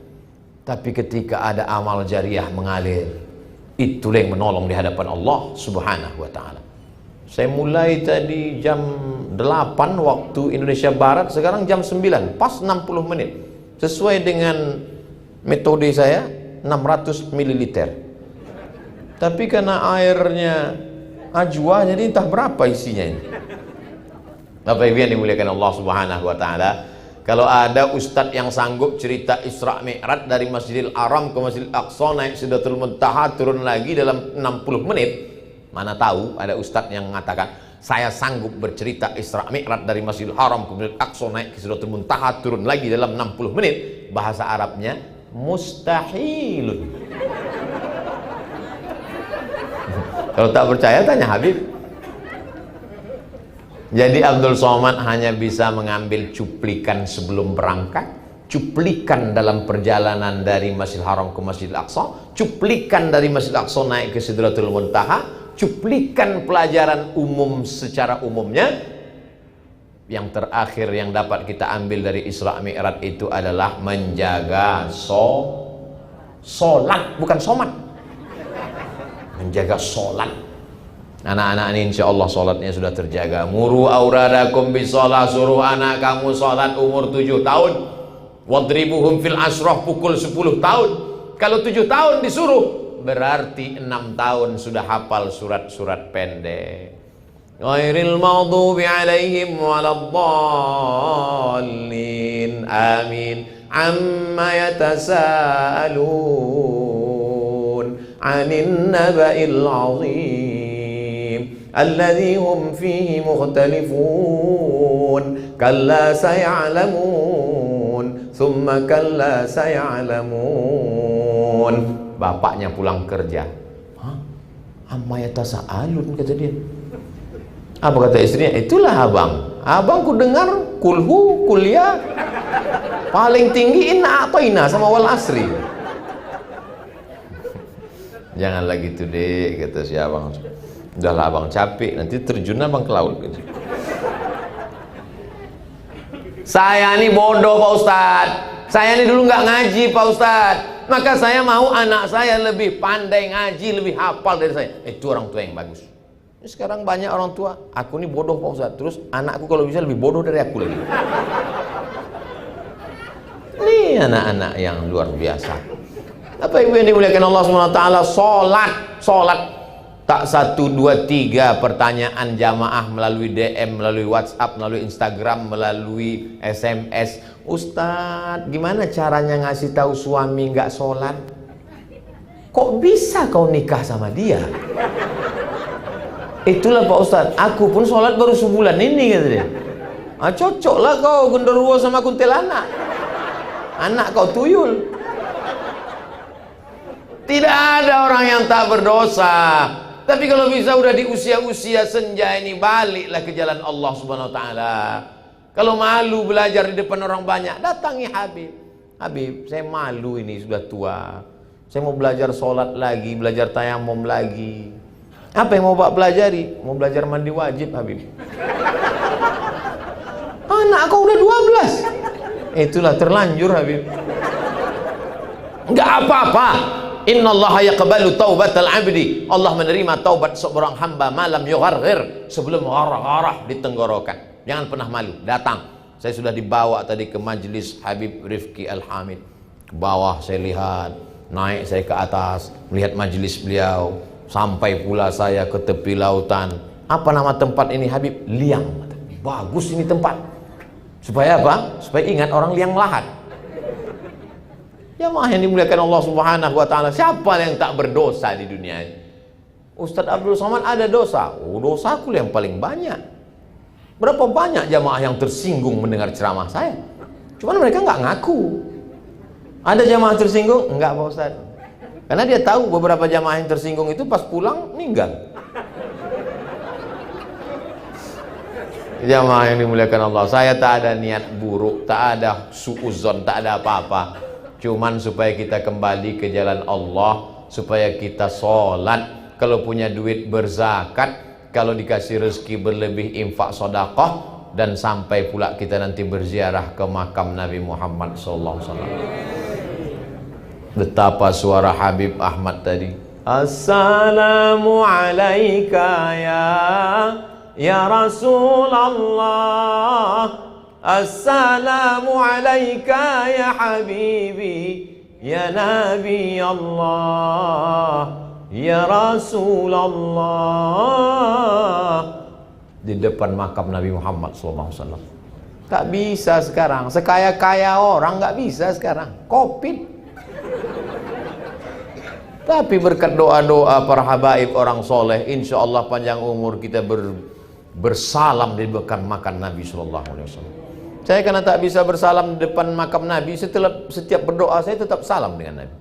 Tapi ketika ada amal jariah mengalir, itulah yang menolong di hadapan Allah Subhanahu wa taala. Saya mulai tadi jam 8 waktu Indonesia Barat, sekarang jam 9, pas 60 menit. Sesuai dengan metode saya 600 ml. Tapi karena airnya ajwa, jadi entah berapa isinya ini. Bapak Ibu yang dimuliakan Allah Subhanahu wa taala, kalau ada ustadz yang sanggup cerita Isra Mi'raj dari Masjidil Haram ke Masjidil Aqsa, naik Sidratul Muntaha, turun lagi dalam 60 menit, mana tahu ada ustadz yang mengatakan saya sanggup bercerita Isra Mi'raj dari Masjidil Haram ke Masjidil Aqsa, naik ke Sidratul Muntaha, turun lagi dalam 60 menit. Bahasa Arabnya mustahilun. Kalau tak percaya tanya Habib. Jadi Abdul Somad hanya bisa mengambil cuplikan sebelum berangkat, cuplikan dalam perjalanan dari Masjidil Haram ke Masjidil Aqsa, cuplikan dari Masjidil Aqsa naik ke Sidratul Muntaha, cuplikan pelajaran umum secara umumnya, Yang terakhir yang dapat kita ambil dari Isra Mi'raj itu adalah menjaga solat, bukan somat. Menjaga solat. Anak-anak ini insya Allah solatnya sudah terjaga. Muru auradakum bisolah, suruh anak kamu solat umur 7 tahun. Wadribuhum fil asroh, pukul 10 tahun. Kalau 7 tahun disuruh, berarti 6 tahun sudah hafal surat-surat pendek. Ghairil maghdubi alaihim waladdallin. Amin. Amma yatasaalun 'anil naba'il 'azim alladzi hum fihi mukhtalifun. Kalla saya'lamun, thumma kalla saya'lamun. Bapaknya pulang kerja. Hah? Amma yatasaalun, kata dia. Apa kata istrinya? Itulah abang. Abang ku dengar kulhu, kuliah. Paling tinggi inna atoina sama wal asri. Jangan lagi gitu deh, kata si abang. Udahlah abang capek, nanti terjun abang ke laut. Gitu. Saya ini bodoh Pak Ustadz. Saya ini dulu nggak ngaji Pak Ustadz. Maka saya mau anak saya lebih pandai ngaji, lebih hafal dari saya. Itu orang tua yang bagus. Sekarang banyak orang tua, aku ini bodoh Pak Ustadz, terus anakku kalau bisa lebih bodoh dari aku lagi. Ini anak-anak yang luar biasa. Apa ibu yang dimuliakan Allah SWT? Solat tak 1, 2, 3 pertanyaan jamaah melalui DM, melalui WhatsApp, melalui Instagram, melalui SMS. Ustadz, gimana caranya ngasih tahu suami nggak sholat? Kok bisa kau nikah sama dia? Itulah Pak Ustadz, aku pun sholat baru sebulan ini, kata dia. Cocoklah kau genderuwo sama kuntilanak. Anak kau tuyul. Tidak ada orang yang tak berdosa. Tapi kalau bisa udah di usia-usia senja ini, baliklah ke jalan Allah Subhanahu wa taala. Kalau malu belajar di depan orang banyak, datangi Habib. Habib, saya malu ini, sudah tua. Saya mau belajar sholat lagi, belajar tayamum lagi. Apa yang mau Pak pelajari? Mau belajar mandi wajib, Habib. Anak kau udah 12. Itulah terlanjur, Habib. Enggak apa-apa. Innallaha yaqbalu taubatal abdi. Allah menerima taubat seorang hamba malam yugharghir, sebelum gharah-gharah di tenggorokan. Jangan pernah malu, datang. Saya sudah dibawa tadi ke majelis Habib Rifki Al-Hamid. Ke bawah saya lihat, naik saya ke atas, melihat majelis beliau. Sampai pula saya ke tepi lautan. Apa nama tempat ini Habib? Liang. Bagus ini tempat. Supaya apa? Supaya ingat orang liang lahat. Jamaah yang dimuliakan Allah Subhanahu wa taala, siapa yang tak berdosa di dunia ini? Ustadz Abdul Somad ada dosa. Oh, dosaku yang paling banyak. Berapa banyak jamaah yang tersinggung mendengar ceramah saya? Cuman mereka nggak ngaku. Ada jamaah tersinggung? Enggak Pak Ustadz. Karena dia tahu beberapa jamaah yang tersinggung itu pas pulang meninggal. Jamaah yang dimuliakan Allah, saya tak ada niat buruk, tak ada suuzon, tak ada apa-apa. Cuman supaya kita kembali ke jalan Allah, supaya kita sholat, kalau punya duit berzakat, kalau dikasih rezeki berlebih infak sedekah, dan sampai pula kita nanti berziarah ke makam Nabi Muhammad SAW. Betapa suara Habib Ahmad tadi. Assalamu alaika ya Rasulullah. Assalamu alaika ya Habibi ya Nabi Allah ya Rasulullah. Di depan makam Nabi Muhammad SAW. Tak bisa sekarang. Sekaya-kaya orang nggak bisa sekarang. Covid. Tapi berkat doa-doa para habaib orang soleh, insya Allah panjang umur kita bersalam di depan makam Nabi SAW. Saya karena tak bisa bersalam di depan makam Nabi, setiap berdoa saya tetap salam dengan Nabi.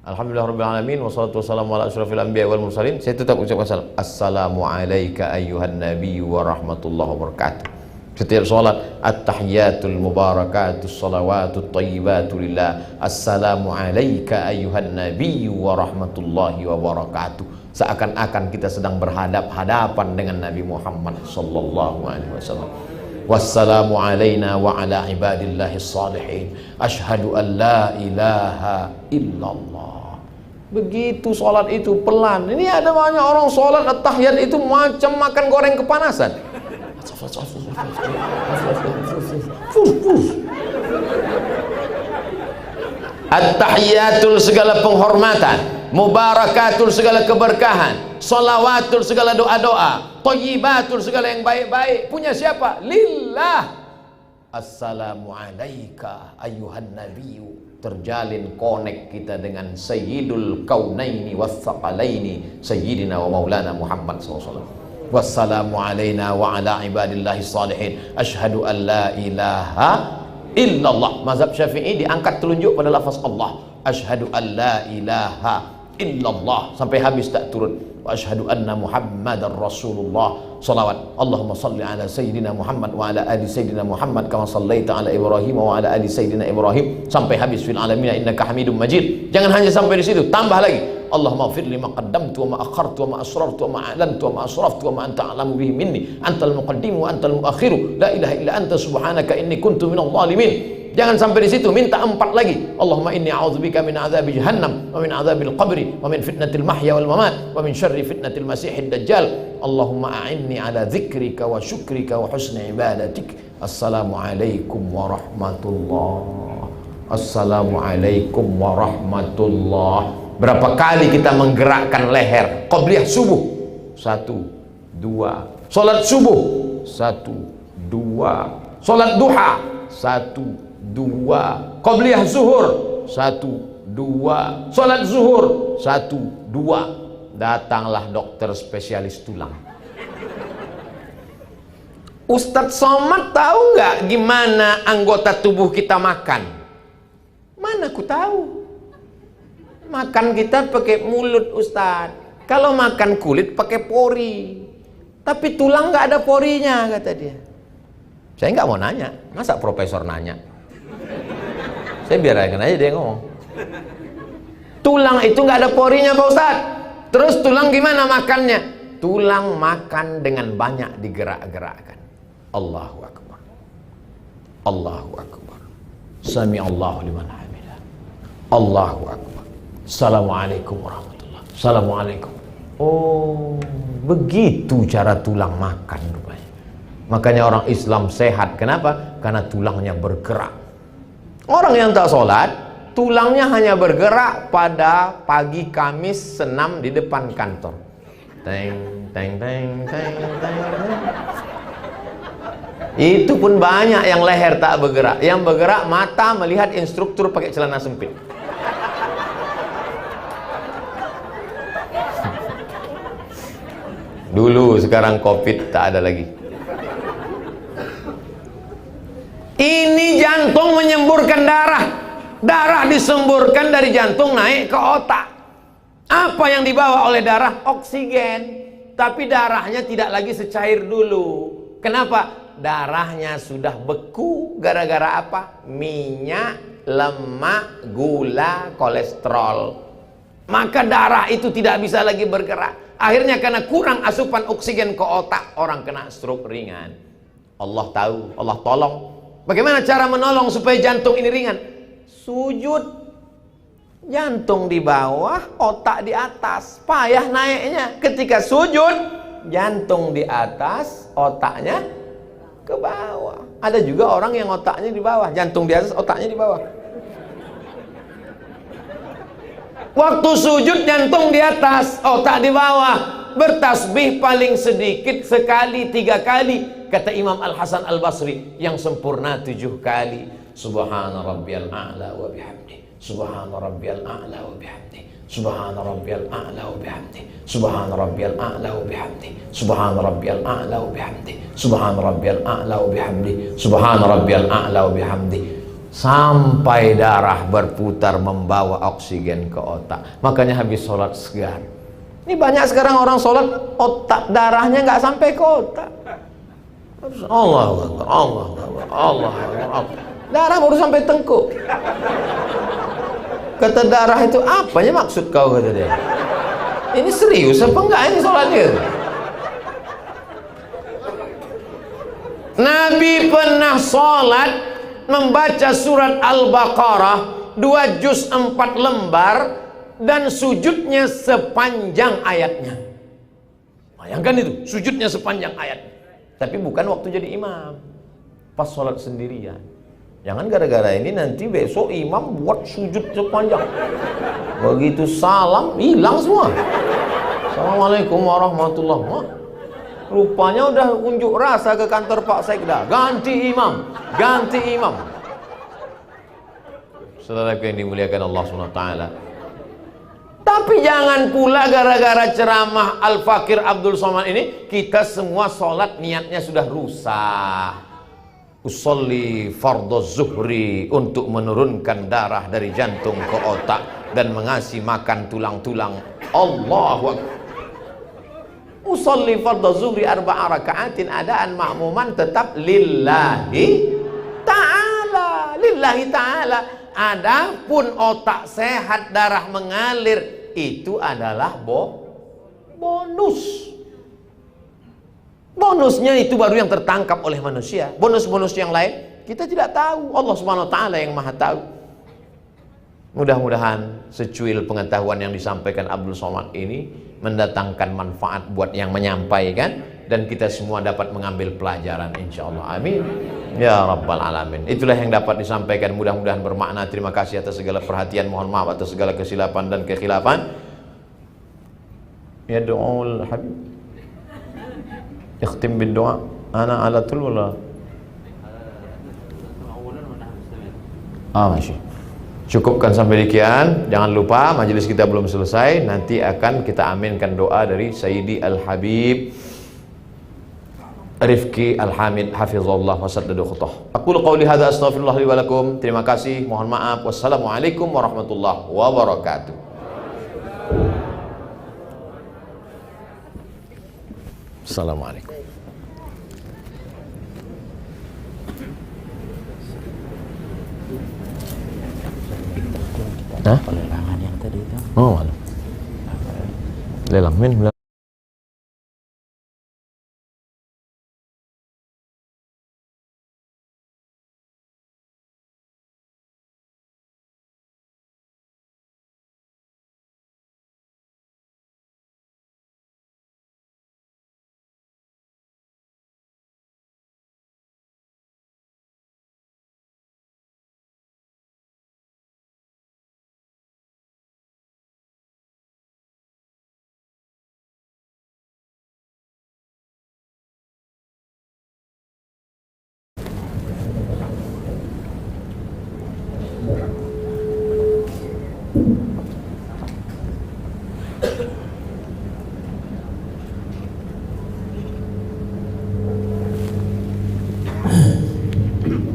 Alhamdulillahirrahmanirrahim. Wassalatu wassalamu ala asyrafil anbiya wal mursalin. Saya tetap ucapkan salam. Assalamu alayka ayyuhan nabi wa rahmatullahi wa barakatuh. Setiap salat, at-tahiyatul mubarakatus salawatut thayyibatu lillah. Assalamu alayka ayyuhan nabi wa rahmatullahi wa barakatuh. Seakan-akan kita sedang berhadap-hadapan dengan Nabi Muhammad sallallahu alaihi wasallam. Wassalamu alaina wa ala ibadillahis salihin. Asyhadu an la ilaha illallah. Begitu sholat itu pelan. Ini ada banyak orang sholat at-tahiyat itu macam makan goreng kepanasan. At-tahiyatul segala penghormatan, mubarakatul segala keberkahan, sholawatul segala doa-doa, thayyibatul segala yang baik-baik. Punya siapa? Lillah. Assalamu alaika ayyuhan nabiyyu. Terjalin connect kita dengan sayyidul kaunaini wathaqalaini sayyidina wa maulana Muhammad SAW. Wassalamu alaina wa ala ibadillahi salihin. Asyhadu an la ilaha illallah. Mazhab Syafi'i diangkat telunjuk pada lafaz Allah. Asyhadu an la ilaha illallah sampai habis tak turun. Wa asyhadu anna Muhammadar Rasulullah. Salawat. Allahumma salli ala sayyidina Muhammad wa ala ali sayyidina Muhammad kama sallaita ala Ibrahim wa ala ali sayyidina Ibrahim sampai habis fil alamin innaka Hamidum Majid. Jangan hanya sampai di situ, tambah lagi. Allahumma ighfir li ma qaddamtu wa ma akhartu wa ma asrartu wa ma a'lantu wa ma asraftu wa ma anta a'lamu bihi minni antal muqaddim wa antal muakhiru la ilaha illa anta subhanaka inni kuntu minadh dhalimin. Jangan sampai di situ, minta 4 lagi. Allahumma inni a'udzubika min adzabi jahannam wa min adzabil qabri wa min fitnatil mahya wal mamat wa min syarri fitnatil masiihid dajjal. Allahumma a'inni ala dzikrika wa syukrika wa husni ibadatik. Assalamualaikum warahmatullah. Assalamualaikum warahmatullah. Berapa kali kita menggerakkan leher qabliyah subuh? 1, 2. Salat subuh 1, 2. Salat duha 1, 2. Qabliyah zuhur 1, 2. Salat zuhur 1, 2. Datanglah dokter spesialis tulang. Ustadz Somad tahu nggak gimana anggota tubuh kita makan? Mana aku tahu. Makan kita pakai mulut Ustadz. Kalau makan kulit pakai pori. Tapi tulang nggak ada porinya kata dia. Saya nggak mau nanya. Masa profesor nanya? Saya biarkan aja dia ngomong. Tulang itu nggak ada porinya Pak Ustadz. Terus tulang gimana makannya? Tulang makan dengan banyak digerak-gerakkan. Allahu Akbar. Allahu Akbar. Sami Allahu liman hamidah. Allahu Akbar. Assalamualaikum warahmatullahi. Assalamualaikum. Oh, begitu cara tulang makan rupanya. Makanya orang Islam sehat. Kenapa? Karena tulangnya bergerak. Orang yang tak sholat, tulangnya hanya bergerak pada pagi Kamis senam di depan kantor. Teng, teng, teng, teng, teng. Itu pun banyak yang leher tak bergerak. Yang bergerak mata melihat instruktur pakai celana sempit. Dulu, sekarang COVID tak ada lagi. Ini jantung menyemburkan darah. Darah disemburkan dari jantung naik ke otak. Apa yang dibawa oleh darah? Oksigen. Tapi darahnya tidak lagi secair dulu. Kenapa? Darahnya sudah beku gara-gara apa? Minyak, lemak, gula, kolesterol. Maka darah itu tidak bisa lagi bergerak. Akhirnya karena kurang asupan oksigen ke otak, orang kena stroke ringan. Allah tahu, Allah tolong. Bagaimana cara menolong supaya jantung ini ringan? Sujud. Jantung di bawah, otak di atas. Payah naiknya. Ketika sujud, jantung di atas, otaknya ke bawah. Ada juga orang yang otaknya di bawah, jantung di atas, otaknya di bawah. Waktu sujud jantung di atas, otak di bawah. Bertasbih paling sedikit sekali 3 kali. Kata Imam Al-Hasan Al-Basri, yang sempurna 7 kali. Subhana rabbiyal a'la wa bihamdi. Subhana rabbiyal a'la wa bihamdi. Subhana rabbiyal a'la wa bihamdi. Subhana rabbiyal a'la wa bihamdi. Subhana rabbiyal a'la wa bihamdi. Subhana rabbiyal a'la wa bihamdi. Subhana rabbiyal a'la wa bihamdi. Sampai darah berputar membawa oksigen ke otak. Makanya habis sholat segar. Ini banyak sekarang orang sholat otak darahnya nggak sampai ke otak. Allah, Allah, Allah, Allah. Darah baru sampai tengkuk. Kata darah itu apanya maksud kau, kata dia. Ini serius apa enggak ini sholatnya? Nabi pernah sholat membaca surat Al-Baqarah 2 juz 4 lembar dan sujudnya sepanjang ayatnya. Bayangkan itu, sujudnya sepanjang ayat. Tapi bukan waktu jadi imam, pas sholat sendirian. Jangan gara-gara ini nanti besok imam buat sujud sepanjang. Begitu salam, hilang semua. Assalamualaikum warahmatullahi wabarakatuh. Rupanya udah unjuk rasa ke kantor Pak Sekda. Ganti imam, ganti imam. Saudaraku yang dimuliakan Allah SWT. Tapi jangan pula gara-gara ceramah Al-Fakir Abdul Somad ini kita semua sholat niatnya sudah rusak. Usolli fardhu zuhri untuk menurunkan darah dari jantung ke otak dan mengasih makan tulang-tulang. Allahu Akbar. Usolli fardhu zuhri 4 raka'atin adaan ma'muman tetap lillahi ta'ala. Lillahi ta'ala. Adapun otak sehat, darah mengalir, itu adalah bonus. Bonusnya itu baru yang tertangkap oleh manusia. Bonus-bonus yang lain kita tidak tahu. Allah Subhanahu wa taala yang Maha tahu. Mudah-mudahan secuil pengetahuan yang disampaikan Abdul Somad ini mendatangkan manfaat buat yang menyampaikan, dan kita semua dapat mengambil pelajaran insyaallah. Amin ya rabbal alamin. Itulah yang dapat disampaikan, mudah-mudahan bermakna. Terima kasih atas segala perhatian, mohon maaf atas segala kesilapan dan kekhilafan. Ya doaul habib ikhtim bin doa ana ala tul wala masih cukupkan sampai demikian. Jangan lupa majelis kita belum selesai, nanti akan kita aminkan doa dari Sayyidi Al-Habib Rifki Al-Hamid hafizallah wa saddada khutah. Aku qauli hadza astaghfirullah li wa lakum. Terima kasih, mohon maaf. Wassalamualaikum warahmatullahi wabarakatuh. Assalamualaikum. Hah? Lelangan yang tadi itu. Oh, lelang min.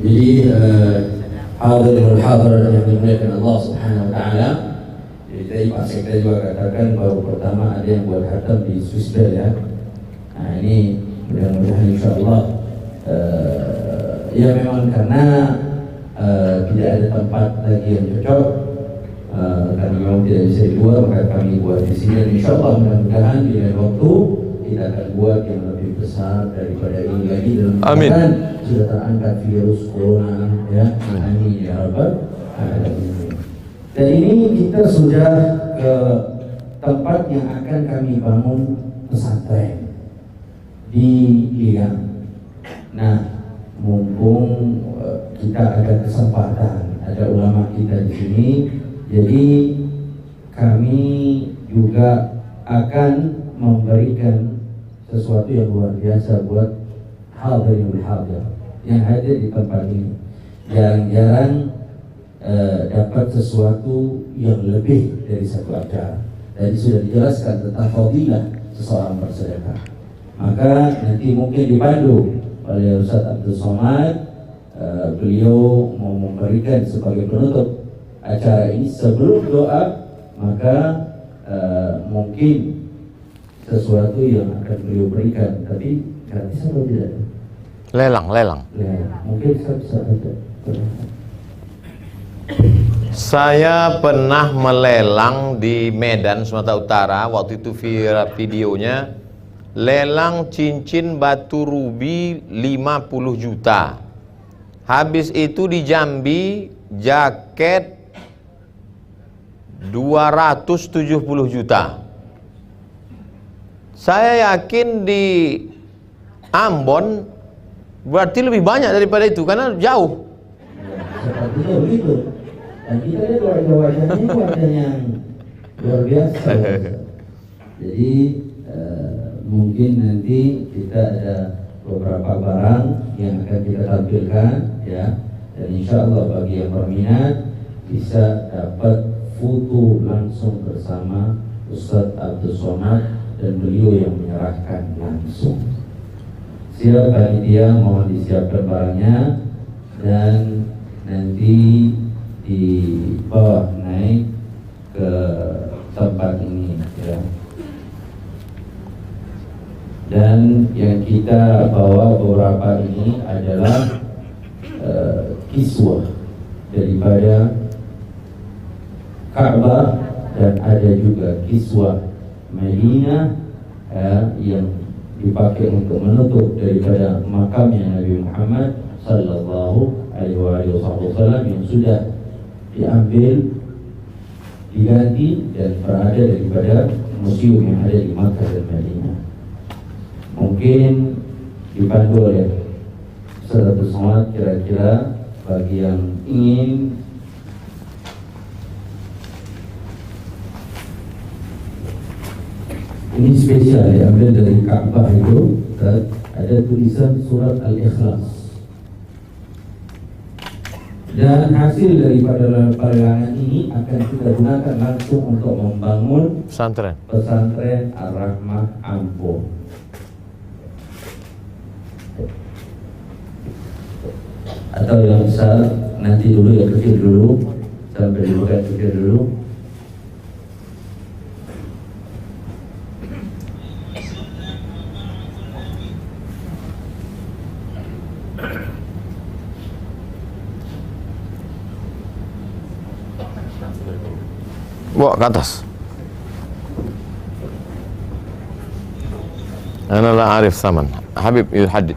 Jadi hadirin hadirat yang dimuliakan Allah Subhanahu wa taala. Jadi tadi Pak Sekda juga katakan baru pertama ada yang buat khatam di Swiss Bell ya. Nah ini mudah-mudahan insyaallah ya memang karena tidak ada tempat lagi yang cocok, karena memang tidak bisa di luar, maka kami buat di sini. Dan insyaallah mudah-mudahan di lain waktu kita akan buat yang lebih besar daripada ini lagi. Amin. Sudah terangkat virus corona ya. Amin ya rabbal alamin. Dan ini kita sudah ke tempat yang akan kami bangun pesantren di Liang. Nah, mumpung kita ada kesempatan, ada ulama kita di sini, jadi kami juga akan memberikan sesuatu yang luar biasa buat hadirin hadir yang hadir di tempat ini. Jarang-jarang dapat sesuatu yang lebih dari satu acara. Tadi sudah dijelaskan tentang fadilah seseorang bersedekah. Maka nanti mungkin dipandu oleh Ustaz Abdul Somad, beliau mau memberikan sebagai penutup acara ini. Sebelum doa, maka mungkin sesuatu yang akan beliau berikan, tapi gratis atau tidak? Lelang. Mungkin saya bisa ada. Saya pernah melelang di Medan, Sumatera Utara. Waktu itu videonya lelang cincin batu rubi 50 juta. Habis itu di Jambi jaket 270 juta. Saya yakin di Ambon berarti lebih banyak daripada itu karena jauh. Sepertinya begitu. Dan kita lihat wajah-wajahnya itu wajah yang luar biasa. Jadi mungkin nanti kita ada beberapa barang yang akan kita tampilkan, ya. Dan insya Allah bagi yang berminat bisa dapat foto langsung bersama Ustadz Abdul Somad dan beliau yang menyerahkan langsung. Siap panitia, mohon disiapkan barangnya dan nanti dibawa naik ke tempat ini, ya. Dan yang kita bawa beberapa ini adalah kiswah daripada Ka'bah dan ada juga kiswah Madinah yang dipakai untuk menutup daripada makamnya Nabi Muhammad sallallahu alaihi wasallam yang sudah diambil, diganti dan berada daripada museum yang ada di Makkah dan Madinah. Mungkin dipandu oleh Ustaz Abdul Somad, kira-kira bagi yang ingin ini spesial diambil dari Ka'bah itu, ada tulisan surat Al-Ikhlas. Dan hasil daripada pelelangan ini akan kita gunakan langsung untuk membangun pesantren Ar-Rahmah Ampuh. Atau yang besar nanti dulu, yang kecil dulu, sampai dibuka kecil dulu. Bawa ke atas. Ana la arif saman. Habib yuhaddid.